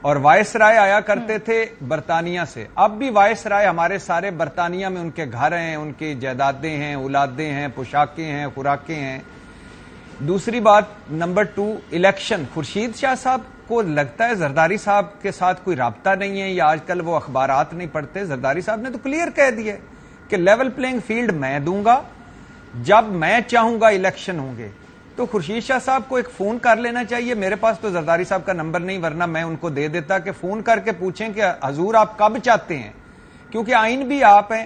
اور وائس رائے آیا کرتے تھے برطانیہ سے, اب بھی وائس رائے ہمارے سارے برطانیہ میں, ان کے گھر ہیں, ان کی جائیدادیں ہیں, اولادیں ہیں, پوشاکیں ہیں, خوراکیں ہیں. دوسری بات نمبر 2 الیکشن. خورشید شاہ صاحب کو لگتا ہے زرداری صاحب کے ساتھ کوئی رابطہ نہیں ہے, یا آج کل وہ اخبارات نہیں پڑھتے. زرداری صاحب نے تو کلیئر کہہ دیا کہ لیول پلینگ فیلڈ میں دوں گا, جب میں چاہوں گا الیکشن ہوں گے. تو خورشید شاہ صاحب کو ایک فون کر لینا چاہیے. میرے پاس تو زرداری صاحب کا نمبر نہیں, ورنہ میں ان کو دے دیتا کہ فون کر کے پوچھیں کہ حضور آپ کب چاہتے ہیں, کیونکہ آئین بھی آپ ہیں,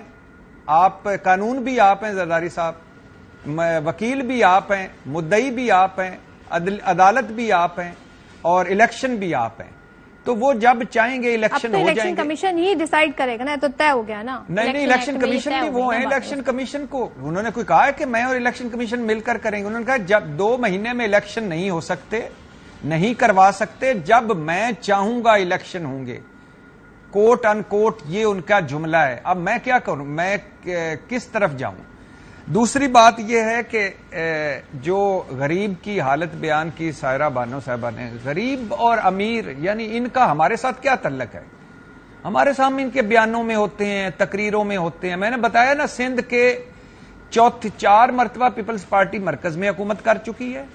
آپ قانون بھی آپ ہیں زرداری صاحب, وکیل بھی آپ ہیں, مدعی بھی آپ ہیں, عدالت بھی آپ ہیں, اور الیکشن بھی آپ ہیں. تو وہ جب چاہیں گے الیکشن ہو جائیں گے. الیکشن کمیشن ہی ڈیسائیڈ کرے گا نا, تو طے ہو گیا نا. نہیں, الیکشن کمیشن بھی وہ ہیں. الیکشن کمیشن کو انہوں نے کوئی کہا ہے کہ میں اور الیکشن کمیشن مل کر کریں گے. انہوں نے کہا جب 2 مہینے میں الیکشن نہیں ہو سکتے, نہیں کروا سکتے, جب میں چاہوں گا الیکشن ہوں گے, کوٹ ان کوٹ یہ ان کا جملہ ہے. اب میں کیا کروں, میں کس طرف جاؤں. دوسری بات یہ ہے کہ جو غریب کی حالت بیان کی سائرہ بانو صاحبہ نے, غریب اور امیر یعنی ان کا ہمارے ساتھ کیا تعلق ہے. ہمارے سامنے ان کے بیانوں میں ہوتے ہیں, تقریروں میں ہوتے ہیں. میں نے بتایا نا سندھ کے 4 مرتبہ پیپلز پارٹی مرکز میں حکومت کر چکی ہے,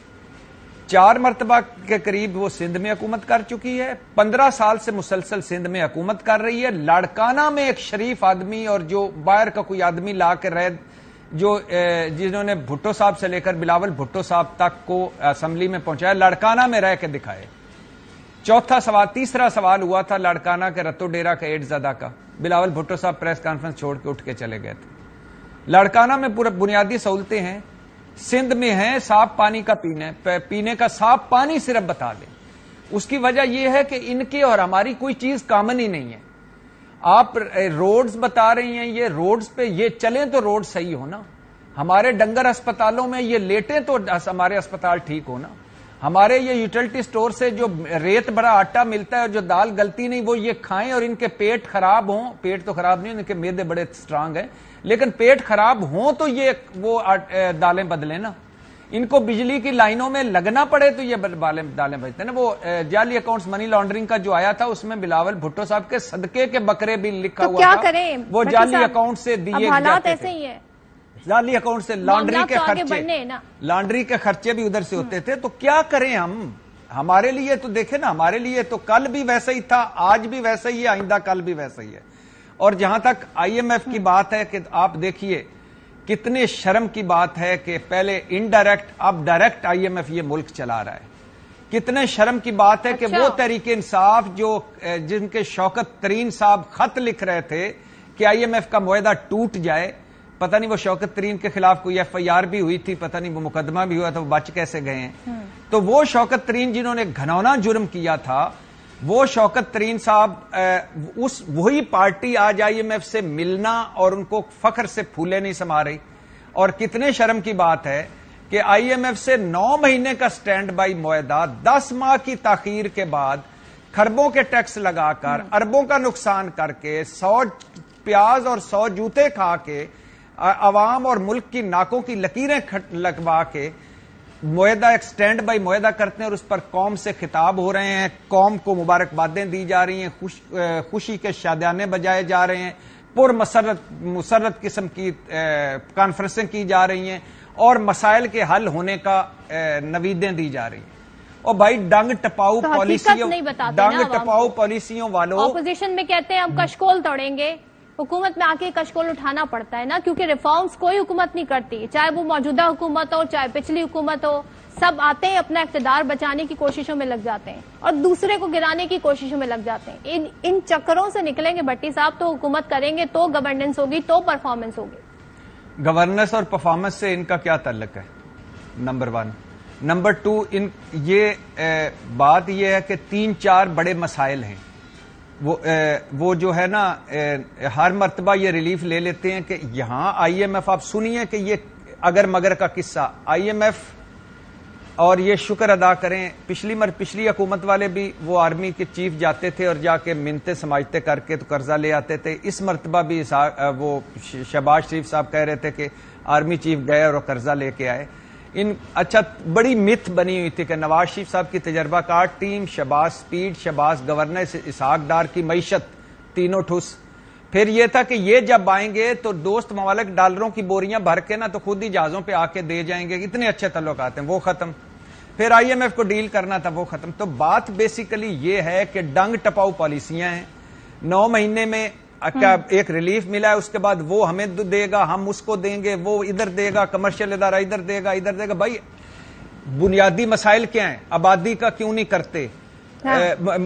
4 مرتبہ کے قریب وہ سندھ میں حکومت کر چکی ہے, 15 سال سے مسلسل سندھ میں حکومت کر رہی ہے. لاڑکانہ میں ایک شریف آدمی اور جو باہر کا کوئی آدمی لا کے رہ, جو جنہوں نے بھٹو صاحب سے لے کر بلاول بھٹو صاحب تک کو اسمبلی میں پہنچایا, لاڑکانہ میں رہ کے دکھائے. تیسرا سوال ہوا تھا لاڑکانہ کے رتو ڈیرا کا ایڈ زدہ کا, بلاول بھٹو صاحب پریس کانفرنس چھوڑ کے اٹھ کے چلے گئے تھے. لاڑکانہ میں پورے بنیادی سہولتیں ہیں, سندھ میں ہیں, صاف پانی کا پینے کا صاف پانی صرف بتا دیں. اس کی وجہ یہ ہے کہ ان کے اور ہماری کوئی چیز کامن ہی نہیں ہے. آپ روڈز بتا رہی ہیں, یہ روڈز پہ یہ چلیں تو روڈ صحیح ہونا, ہمارے ڈنگر اسپتالوں میں یہ لیٹیں تو ہمارے اسپتال ٹھیک ہونا, ہمارے یہ یوٹیلٹی سٹور سے جو ریت بڑا آٹا ملتا ہے اور جو دال گلتی نہیں وہ یہ کھائیں اور ان کے پیٹ خراب ہوں. پیٹ تو خراب نہیں, ان کے معدے بڑے سٹرانگ ہیں, لیکن پیٹ خراب ہوں تو یہ وہ دالیں بدلیں نا. ان کو بجلی کی لائنوں میں لگنا پڑے تو یہ دالیں بجتے ہیں نا. وہ جعلی اکاؤنٹس منی لانڈرنگ کا جو آیا تھا اس میں بلاول بھٹو صاحب کے صدقے کے بکرے بھی لکھا ہوا تھا, وہ جعلی اکاؤنٹ سے دیے جاتے تھے. جعلی اکاؤنٹ سے لانڈری کے خرچے بھی ادھر سے ہوتے تھے. تو کیا کریں ہم, ہمارے لیے تو دیکھیں نا, ہمارے لیے تو کل بھی ویسا ہی تھا, آج بھی ویسا ہی ہے, آئندہ کل بھی ویسا ہی ہے. اور جہاں تک آئی ایم ایف کی بات ہے کہ آپ دیکھیے کتنے شرم کی بات ہے کہ پہلے انڈائریکٹ اب ڈائریکٹ آئی ایم ایف یہ ملک چلا رہا ہے. کتنے شرم کی بات ہے کہ وہ تحریک انصاف جو جن کے شوکت ترین صاحب خط لکھ رہے تھے کہ آئی ایم ایف کا معاہدہ ٹوٹ جائے، پتہ نہیں وہ شوکت ترین کے خلاف کوئی ایف آئی آر بھی ہوئی تھی، پتہ نہیں وہ مقدمہ بھی ہوا تھا، وہ بچ کیسے گئے ہیں. تو وہ شوکت ترین جنہوں نے گھنونا جرم کیا تھا، وہ شوکت ترین صاحب وہی پارٹی آج آئی ایم ایف سے ملنا اور ان کو فخر سے پھولے نہیں سما رہی. اور کتنے شرم کی بات ہے کہ آئی ایم ایف سے 9 مہینے کا سٹینڈ بائی معاہدہ 10 ماہ کی تاخیر کے بعد کھربوں کے ٹیکس لگا کر اربوں کا نقصان کر کے 100 پیاز اور 100 جوتے کھا کے عوام اور ملک کی ناکوں کی لکیریں لگوا کے معاہدہ ایک سٹینڈ بائی معاہدہ کرتے ہیں اور اس پر قوم سے خطاب ہو رہے ہیں، قوم کو مبارکبادیں دی جا رہی ہیں، خوشی کے شادیانے بجائے جا رہے ہیں، پر مسرت قسم کی کانفرنسیں کی جا رہی ہیں اور مسائل کے حل ہونے کا نویدیں دی جا رہی ہیں. اور بھائی ڈنگ ٹپاؤ پالیسیوں والوں اپوزیشن میں کہتے ہیں ہم کشکول توڑیں گے، حکومت میں آ کے کشکول اٹھانا پڑتا ہے نا، کیونکہ ریفارمز کوئی حکومت نہیں کرتی، چاہے وہ موجودہ حکومت ہو چاہے پچھلی حکومت ہو، سب آتے ہیں اپنا اقتدار بچانے کی کوششوں میں لگ جاتے ہیں اور دوسرے کو گرانے کی کوششوں میں لگ جاتے ہیں. ان چکروں سے نکلیں گے بھٹی صاحب تو حکومت کریں گے، تو گورننس ہوگی، تو پرفارمنس ہوگی. گورننس اور پرفارمنس سے ان کا کیا تعلق ہے؟ نمبر 1. نمبر 2، یہ بات یہ ہے کہ 3-4 بڑے مسائل ہیں. وہ جو ہے نا ہر مرتبہ یہ ریلیف لے لیتے ہیں کہ یہاں آئی ایم ایف، آپ سنیے کہ یہ اگر مگر کا قصہ، آئی ایم ایف اور یہ شکر ادا کریں پچھلی حکومت والے بھی وہ آرمی کے چیف جاتے تھے اور جا کے منتیں سماجتے کر کے تو قرضہ لے آتے تھے. اس مرتبہ بھی وہ شہباز شریف صاحب کہہ رہے تھے کہ آرمی چیف گئے اور قرضہ لے کے آئے. اچھا بڑی متھ بنی ہوئی تھی کہ نواز شریف صاحب کی تجربہ کار team, Shahbaz speed, Shahbaz governor, Ishaq Dar کی معیشت، تینوں ٹھوس. پھر یہ تھا کہ یہ جب آئیں گے تو دوست ممالک ڈالروں کی بوریاں بھر کے نا تو خود ہی جہازوں پہ آ کے دے جائیں گے، اتنے اچھے تعلقات ہیں، وہ ختم. پھر آئی ایم ایف کو ڈیل کرنا تھا، وہ ختم. تو بات بیسیکلی یہ ہے کہ ڈنگ ٹپاؤ پالیسیاں ہیں. 9 مہینے میں ایک ریلیف ملا ہے، اس کے بعد وہ ہمیں دے گا، ہم اس کو دیں گے، وہ ادھر دے گا، کمرشل ادارہ ادھر دے گا. بھائی بنیادی مسائل کیا ہیں؟ آبادی کا کیوں نہیں کرتے؟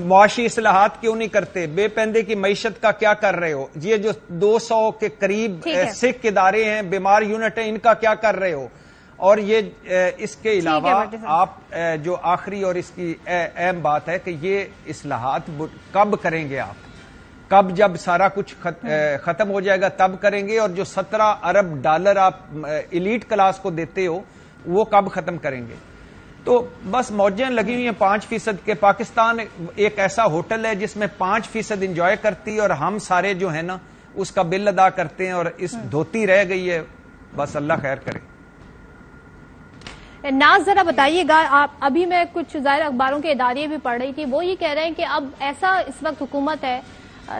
معاشی اصلاحات کیوں نہیں کرتے؟ بے پندے کی معیشت کا کیا کر رہے ہو؟ یہ جو 200 کے قریب سکھ ادارے ہیں، بیمار یونٹ ہیں، ان کا کیا کر رہے ہو؟ اور یہ اس کے علاوہ آپ جو آخری اور اس کی اہم بات ہے کہ یہ اصلاحات کب کریں گے آپ؟ کب؟ جب سارا کچھ ختم ہو جائے گا تب کریں گے. اور جو 17 ارب ڈالر آپ ایلیٹ کلاس کو دیتے ہو وہ کب ختم کریں گے؟ تو بس موجیں لگی ہوئی ہیں 5% کے. پاکستان ایک ایسا ہوٹل ہے جس میں 5% انجوائے کرتی اور ہم سارے جو ہیں نا اس کا بل ادا کرتے ہیں اور اس دھوتی رہ گئی ہے. بس اللہ خیر کرے. ناز ذرا بتائیے گا، آپ ابھی میں کچھ ظاہر اخباروں کے ادارے بھی پڑھ رہی تھی، وہ یہ کہہ رہے ہیں کہ اب ایسا اس وقت حکومت ہے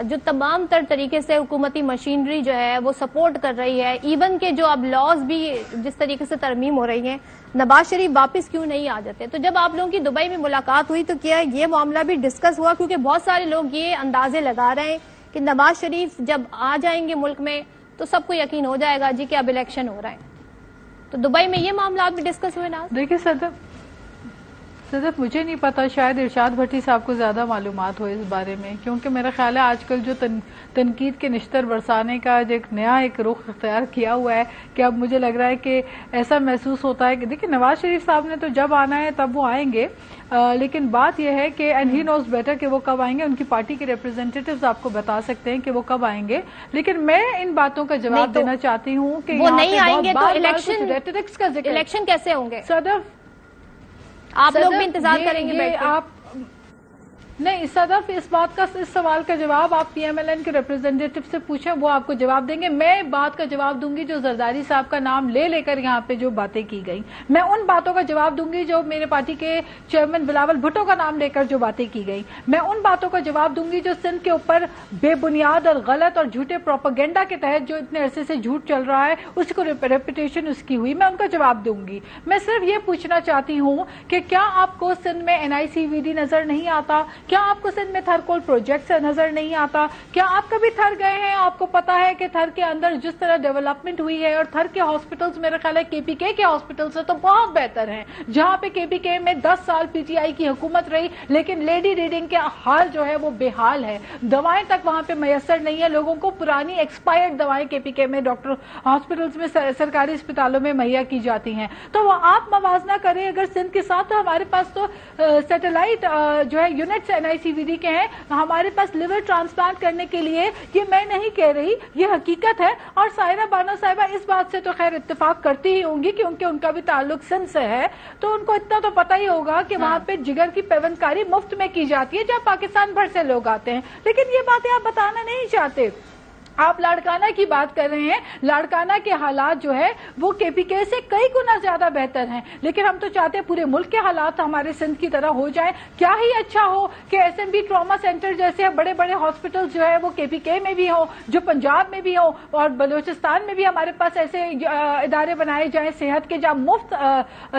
جو تمام تر طریقے سے حکومتی مشینری جو ہے وہ سپورٹ کر رہی ہے، ایون کہ جو اب لاز بھی جس طریقے سے ترمیم ہو رہی ہیں. نواز شریف واپس کیوں نہیں آ جاتے؟ تو جب آپ لوگوں کی دبئی میں ملاقات ہوئی تو کیا یہ معاملہ بھی ڈسکس ہوا؟ کیونکہ بہت سارے لوگ یہ اندازے لگا رہے ہیں کہ نواز شریف جب آ جائیں گے ملک میں تو سب کو یقین ہو جائے گا جی کہ اب الیکشن ہو رہا ہے. تو دبئی میں یہ معاملات بھی ڈسکس ہوئے نا؟ دیکھیے صدف مجھے نہیں پتا، شاید ارشاد بھٹی صاحب کو زیادہ معلومات ہو اس بارے میں، کیونکہ میرا خیال ہے آج کل جو تنقید کے نشتر برسانے کا ایک نیا رخ اختیار کیا ہوا ہے کہ اب مجھے لگ رہا ہے کہ ایسا محسوس ہوتا ہے کہ دیکھیں نواز شریف صاحب نے تو جب آنا ہے تب وہ آئیں گے، لیکن بات یہ ہے کہ اینڈ ہی نوز بیٹر کہ وہ کب آئیں گے. ان کی پارٹی کے ریپرزینٹیٹیوز آپ کو بتا سکتے ہیں کہ وہ کب آئیں گے، لیکن میں ان باتوں کا جواب دینا چاہتی ہوں کہ وہ نہیں آئیں گے تو الیکشن کیسے ہوں گے؟ صدف آپ لوگ بھی انتظار کریں گے؟ آپ نہیں صدف، اس سوال کا جواب آپ پی ایم ایل این کے ریپرزینٹیٹیو سے پوچھیں، وہ آپ کو جواب دیں گے. میں بات کا جواب دوں گی جو زرداری صاحب کا نام لے کر یہاں پہ جو باتیں کی گئی. میں ان باتوں کا جواب دوں گی جو میرے پارٹی کے چیئرمین بلاول بھٹو کا نام لے کر جو باتیں کی گئی. میں ان باتوں کا جواب دوں گی جو سندھ کے اوپر بے بنیاد اور غلط اور جھوٹے پروپیگنڈا کے تحت جو اتنے عرصے سے جھوٹ چل رہا ہے اس کو ریپوٹیشن اس کی ہوئی، میں ان کا جواب دوں گی. میں صرف یہ پوچھنا چاہتی ہوں کہ کیا آپ کو سندھ میں NICVD نظر نہیں آتا؟ کیا آپ کو سندھ میں تھر کوئی پروجیکٹ نظر نہیں آتا؟ کیا آپ کبھی تھر گئے ہیں؟ آپ کو پتا ہے کہ تھر کے اندر جس طرح ڈیولپمنٹ ہوئی ہے، اور تھر کے ہاسپٹلز میرے خیال ہے کے پی کے ہاسپٹل سے تو بہت بہتر ہیں، جہاں پہ کے پی کے میں 10 سال پی ٹی آئی کی حکومت رہی لیکن لیڈی ریڈنگ کے حال جو ہے وہ بے حال ہے، دوائیں تک وہاں پہ میسر نہیں ہے، لوگوں کو پرانی ایکسپائرڈ دوائیں کے پی کے میں ڈاکٹر ہاسپٹلز میں سرکاری اسپتالوں میں مہیا کی جاتی ہیں۔ تو وہ آپ موازنہ کریں اگر سندھ کے ساتھ، تو ہمارے پاس تو سیٹلائٹ جو ہے یونٹس این آئی سی وی ڈی کے ہیں، ہمارے پاس لیور ٹرانسپلانٹ کرنے کے لیے، یہ میں نہیں کہہ رہی، یہ حقیقت ہے۔ اور سائرہ بانو صاحبہ اس بات سے تو خیر اتفاق کرتی ہی ہوں گی کیونکہ ان کا بھی تعلق سندھ سے ہے، تو ان کو اتنا تو پتہ ہی ہوگا کہ وہاں پہ جگر کی پیوند کاری مفت میں کی جاتی ہے، جہاں پاکستان بھر سے لوگ آتے ہیں، لیکن یہ باتیں آپ بتانا نہیں چاہتے۔ آپ لاڑکانہ کی بات کر رہے ہیں، لاڑکانہ کے حالات جو ہے وہ کے پی کے سے کئی گنا زیادہ بہتر ہیں، لیکن ہم تو چاہتے ہیں پورے ملک کے حالات ہمارے سندھ کی طرح ہو جائیں۔ کیا ہی اچھا ہو کہ S M B trauma centre جیسے بڑے بڑے ہاسپٹل جو ہے وہ کے پی کے میں بھی ہوں، جو پنجاب میں بھی ہوں، اور بلوچستان میں بھی ہمارے پاس ایسے ادارے بنائے جائیں صحت کے، جہاں مفت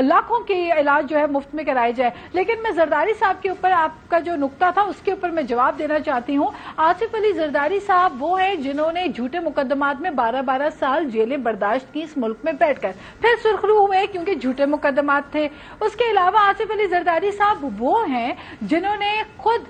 لاکھوں کے علاج جو ہے مفت میں کرائے جائے۔ لیکن میں زرداری صاحب کے اوپر آپ کا جو نقطہ تھا اس کے اوپر میں جواب دینا چاہتی ہوں۔ آصف علی زرداری صاحب وہ ہیں جنہوں نے جھوٹے مقدمات میں 12 سال جیلیں برداشت کی اس ملک میں بیٹھ کر، پھر سرخرو ہوئے کیونکہ جھوٹے مقدمات تھے۔ اس کے علاوہ آصف علی زرداری صاحب وہ ہیں جنہوں نے خود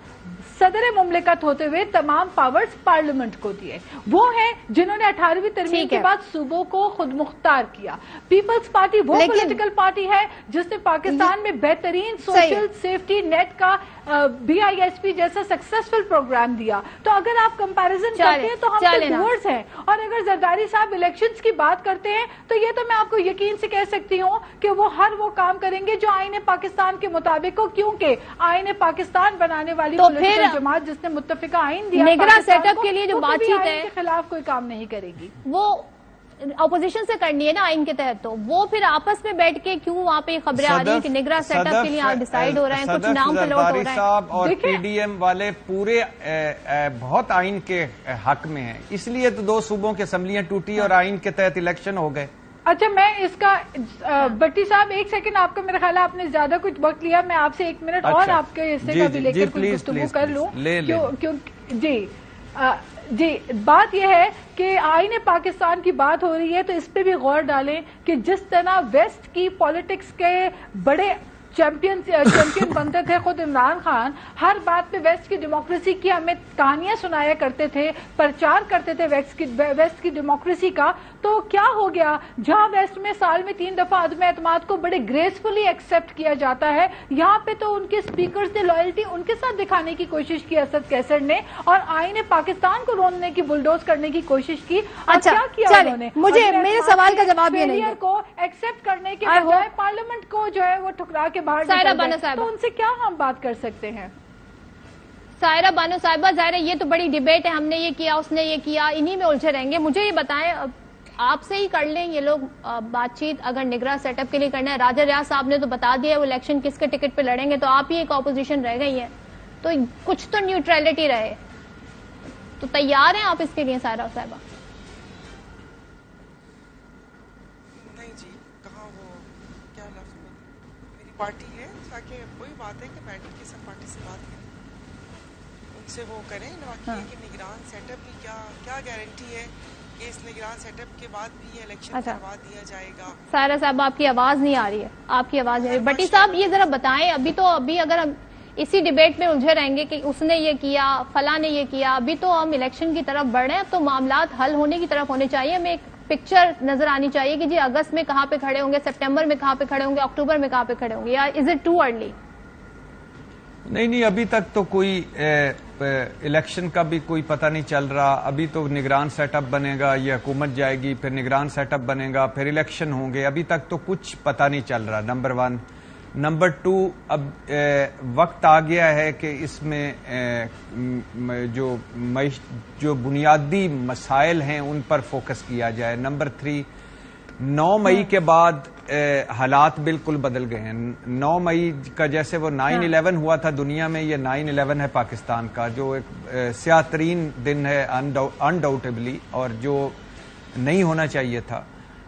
صدر مملکت ہوتے ہوئے تمام پاورز پارلیمنٹ کو دیے، وہ ہیں جنہوں نے 18ویں ترمیم کے بعد صوبوں کو خود مختار کیا۔ پیپلز پارٹی وہ پولیٹیکل پارٹی ہے جس نے پاکستان میں بہترین سوشل سیفٹی نیٹ کا بی آئی ایس پی جیسا سکسیسفل پروگرام دیا۔ تو اگر آپ کمپیریزن کرتے ہیں تو ہم ڈورز ہیں، اور اگر زرداری صاحب الیکشنز کی بات کرتے ہیں تو یہ تو میں آپ کو یقین سے کہہ سکتی ہوں کہ وہ ہر وہ کام کریں گے جو آئین پاکستان کے مطابق ہو، کیونکہ آئین پاکستان بنانے والی پولیٹیکل جماعت جس نے متفقہ آئین دیا نگراں سیٹ اپ کے لیے جو بات چیت ہے کے خلاف کوئی کام نہیں کرے گی، وہ اپوزیشن سے کرنی ہے نا آئین کے تحت، تو وہ پھر آپس میں بیٹھ کے کیوں وہاں پہ خبریں آ رہی ہیں کہ نگراں سیٹ اپ کے لیے آپ ڈیسائیڈ ہو رہے ہیں، کچھ نام پہ لوٹ ہو رہے ہیں صاحب اور پی ڈی ایم والے پورے بہت آئین کے حق میں ہیں، اس لیے تو 2 صوبوں کی اسمبلیاں ٹوٹی اور آئین کے تحت الیکشن ہو گئے۔ اچھا میں اس کا بٹی صاحب 1 سیکنڈ آپ کا، میرا خیال ہے آپ نے زیادہ کچھ وقت لیا، میں آپ سے 1 منٹ اور آپ کے حصے کا بھی لے کر کچھ گفتگو کر لوں۔ جی بات یہ ہے کہ آئین پاکستان کی بات ہو رہی ہے تو اس پہ بھی غور ڈالیں کہ جس طرح ویسٹ کی پالیٹکس کے بڑے چیمپئن بنتے تھے خود عمران خان، ہر بات پہ ویسٹ کی ڈیموکریسی کی ہمیں کہانیاں سنایا کرتے تھے، پرچار کرتے تھے ویسٹ کی ڈیموکریسی کا، تو کیا ہو گیا جہاں ویسٹ میں سال میں 3 دفعہ عدم اعتماد کو بڑے گریسفلی ایکسپٹ کیا جاتا ہے، یہاں پہ تو ان کے سپیکرز نے لائلٹی ان کے ساتھ دکھانے کی کوشش کی اسد کیسر نے، اور آئین پاکستان کو روننے کی بلڈوز کرنے کی کوشش کی۔ اچھا کیا کیا انہوں نے؟ مجھے میرے سوال کا جواب یہ نہیں ہے کو ایکسپٹ کرنے کے بجائے پارلیمنٹ کو جو ہے وہ ٹھکرا کے باہر تو ان سے کیا ہم بات کر سکتے ہیں؟ سائرہ بانو صاحبہ ظاہر ہے یہ تو بڑی ڈیبیٹ ہے، ہم نے یہ کیا اس نے یہ کیا، انہی میں الجھے رہیں گے۔ مجھے یہ بتائیں آپ سے ہی کر لیں یہ لوگ بات چیت، اگر نگراں سیٹ اپ کے لیے کرنا ہے، راجہ ریاض صاحب نے تو بتا دیا وہ الیکشن کس کے ٹکٹ پہ لڑیں گے، تو آپ ہی ایک اپوزیشن رہ گئی ہے، تو کچھ تو نیوٹرلٹی رہے، تو تیار ہیں آپ اس کے لیے سائرہ صاحبہ؟ نہیں جی، کہاں وہ کیا لفظ میری پارٹی ہے، تاکہ وہی بات ہے کہ بیٹھ کے سب پارٹی سے بات کریں، ان سے وہ کریں، باقی کہ نگران سیٹ اپ کی کیا گارنٹی ہے کہ اس نگران سیٹ اپ کے بعد بھی یہ الیکشن کروا دیا جائے گا۔ سائرہ صاحب آپ کی آواز نہیں آ رہی ہے، آپ کی آواز نہیں آ رہی۔ بٹی صاحب یہ ذرا بتائیں، ابھی اگر ہم اسی ڈیبیٹ میں الجھے رہیں گے کہ اس نے یہ کیا، فلاں نے یہ کیا، ابھی تو ہم الیکشن کی طرف بڑھ رہے ہیں، تو معاملات حل ہونے کی طرف ہونے چاہیے، ہمیں ایک پکچر نظر آنی چاہیے کہ جی اگست میں کہاں پہ کھڑے ہوں گے، سپٹمبر میں کہاں پہ کھڑے ہوں گے، اکتوبر میں کہاں پہ کھڑے ہوں گے، یا از اٹ ٹو ارلی؟ نہیں ابھی تک تو کوئی الیکشن کا بھی کوئی پتہ نہیں چل رہا، ابھی تو نگران سیٹ اپ بنے گا، یہ حکومت جائے گی، پھر نگران سیٹ اپ بنے گا، پھر الیکشن ہوں گے، ابھی تک تو کچھ پتہ نہیں چل رہا، نمبر 1۔ نمبر 2، اب وقت آ گیا ہے کہ اس میں جو بنیادی مسائل ہیں ان پر فوکس کیا جائے۔ نمبر 3، 9 مئی کے بعد حالات بالکل بدل گئے ہیں۔ 9 مئی کا جیسے وہ 9/11 ہوا تھا دنیا میں، یہ 9/11 ہے پاکستان کا، جو ایک سیاہ ترین دن ہے انڈاؤٹیبلی، اور جو نہیں ہونا چاہیے تھا۔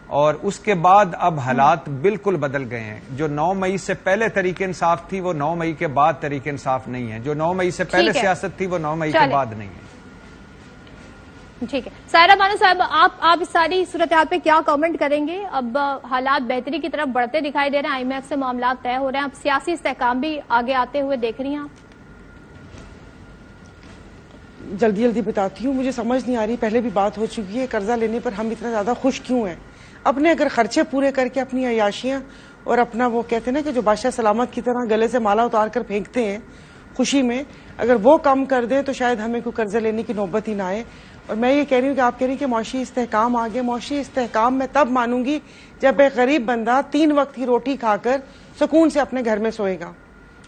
اور اس کے بعد اب حالات بالکل بدل گئے ہیں. جو 9 مئی سے پہلے تحریک انصاف تھی وہ 9 مئی کے بعد تحریک انصاف نہیں ہے. جو 9 مئی سے پہلے سیاست تھی وہ 9 مئی کے بعد نہیں ہے. ٹھیک ہے. سائرہ بانو صاحب، آپ اس ساری صورتحال پہ کیا کامنٹ کریں گے؟ اب حالات بہتری کی طرف بڑھتے دکھائی دے رہے ہیں، IMF سے معاملات طے ہو رہے ہیں، اب سیاسی استحکام بھی آگے آتے ہوئے دیکھ رہی ہیں آپ؟ جلدی بتاتی ہوں، مجھے سمجھ نہیں آ رہی. پہلے بھی بات ہو چکی ہے، قرضہ لینے پر ہم اتنا زیادہ خوش کیوں ہیں؟ اپنے اگر خرچے پورے کر کے اپنی عیاشیاں اور اپنا وہ کہتے ہیں نا کہ جو بادشاہ سلامت کی طرح گلے سے مالا اتار کر پھینکتے ہیں خوشی میں، اگر وہ کم کر دیں تو شاید ہمیں کوئی قرضہ لینے کی نوبت ہی نہ آئے. اور میں یہ کہہ رہی ہوں کہ آپ کہہ رہی ہیں کہ معاشی استحکام آگے. معاشی استحکام میں تب مانوں گی جب ایک غریب بندہ 3 وقت کی روٹی کھا کر سکون سے اپنے گھر میں سوئے گا،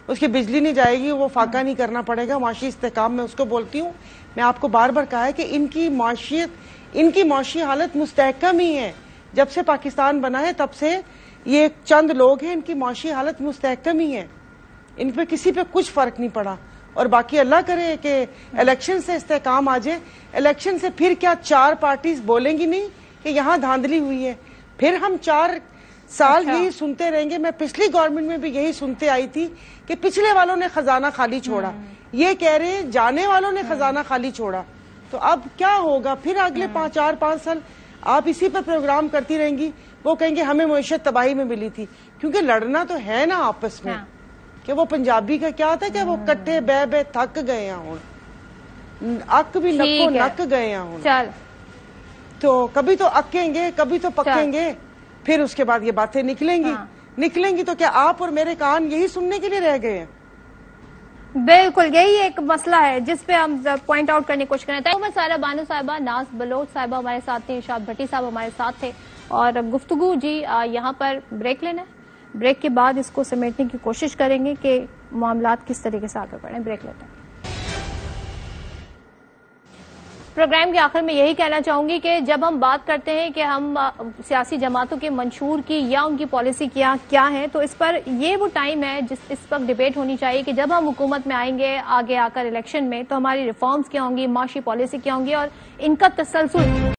اس کی بجلی نہیں جائے گی، وہ فاقہ نہیں کرنا پڑے گا. معاشی استحکام میں اس کو بولتی ہوں. میں آپ کو بار بار کہا ہے کہ ان کی معاشی حالت مستحکم ہی ہے. جب سے پاکستان بنا ہے تب سے یہ چند لوگ ہیں، ان کی معاشی حالت مستحکم ہی ہے. ان پہ کسی پہ کچھ فرق نہیں پڑا. اور باقی اللہ کرے کہ الیکشن سے استحکام آ جائے. الیکشن سے پھر کیا 4 پارٹیز بولیں گی نہیں کہ یہاں دھاندلی ہوئی ہے؟ پھر ہم 4 سال یہی سنتے رہیں گے. میں پچھلی گورنمنٹ میں بھی یہی سنتے آئی تھی کہ پچھلے والوں نے خزانہ خالی چھوڑا. یہ کہہ رہے ہیں جانے والوں نے خزانہ خالی چھوڑا. تو اب کیا ہوگا پھر اگلے 4-5 سال؟ آپ اسی پہ پروگرام کرتی رہیں گی. وہ کہیں گے ہمیں معیشت تباہی میں ملی تھی. کیونکہ لڑنا تو ہے نا آپس میں. کہ وہ پنجابی کا کیا تھا کہ وہ کٹے بے تھک گئے ہوں، اک بھی نکو نک گئے ہوں. تو کبھی تو اکیں گے، کبھی تو پکیں گے، پھر اس کے بعد یہ باتیں نکلیں گی. تو کیا آپ اور میرے کان یہی سننے کے لیے رہ گئے ہیں؟ بالکل یہی ایک مسئلہ ہے جس پہ ہم پوائنٹ آؤٹ کرنے کی کوشش کریں. میں سائرہ بانو صاحبہ، ناز بلوچ صاحبہ ہمارے ساتھ تھے، ارشاد بھٹی صاحب ہمارے ساتھ تھے، اور گفتگو یہاں پر بریک لینا ہے. بریک کے بعد اس کو سمیٹنے کی کوشش کریں گے کہ معاملات کس طریقے سے آگے بڑھیں. بریک لیتے ہیں. پروگرام کے آخر میں یہی کہنا چاہوں گی کہ جب ہم بات کرتے ہیں کہ ہم سیاسی جماعتوں کے منشور کی یا ان کی پالیسی کیا ہے، تو اس پر یہ وہ ٹائم ہے اس وقت ڈیبیٹ ہونی چاہیے کہ جب ہم حکومت میں آئیں گے آگے آ کر الیکشن میں، تو ہماری ریفارمز کیا ہوں گی، معاشی پالیسی کیا ہوں گی، اور ان کا تسلسل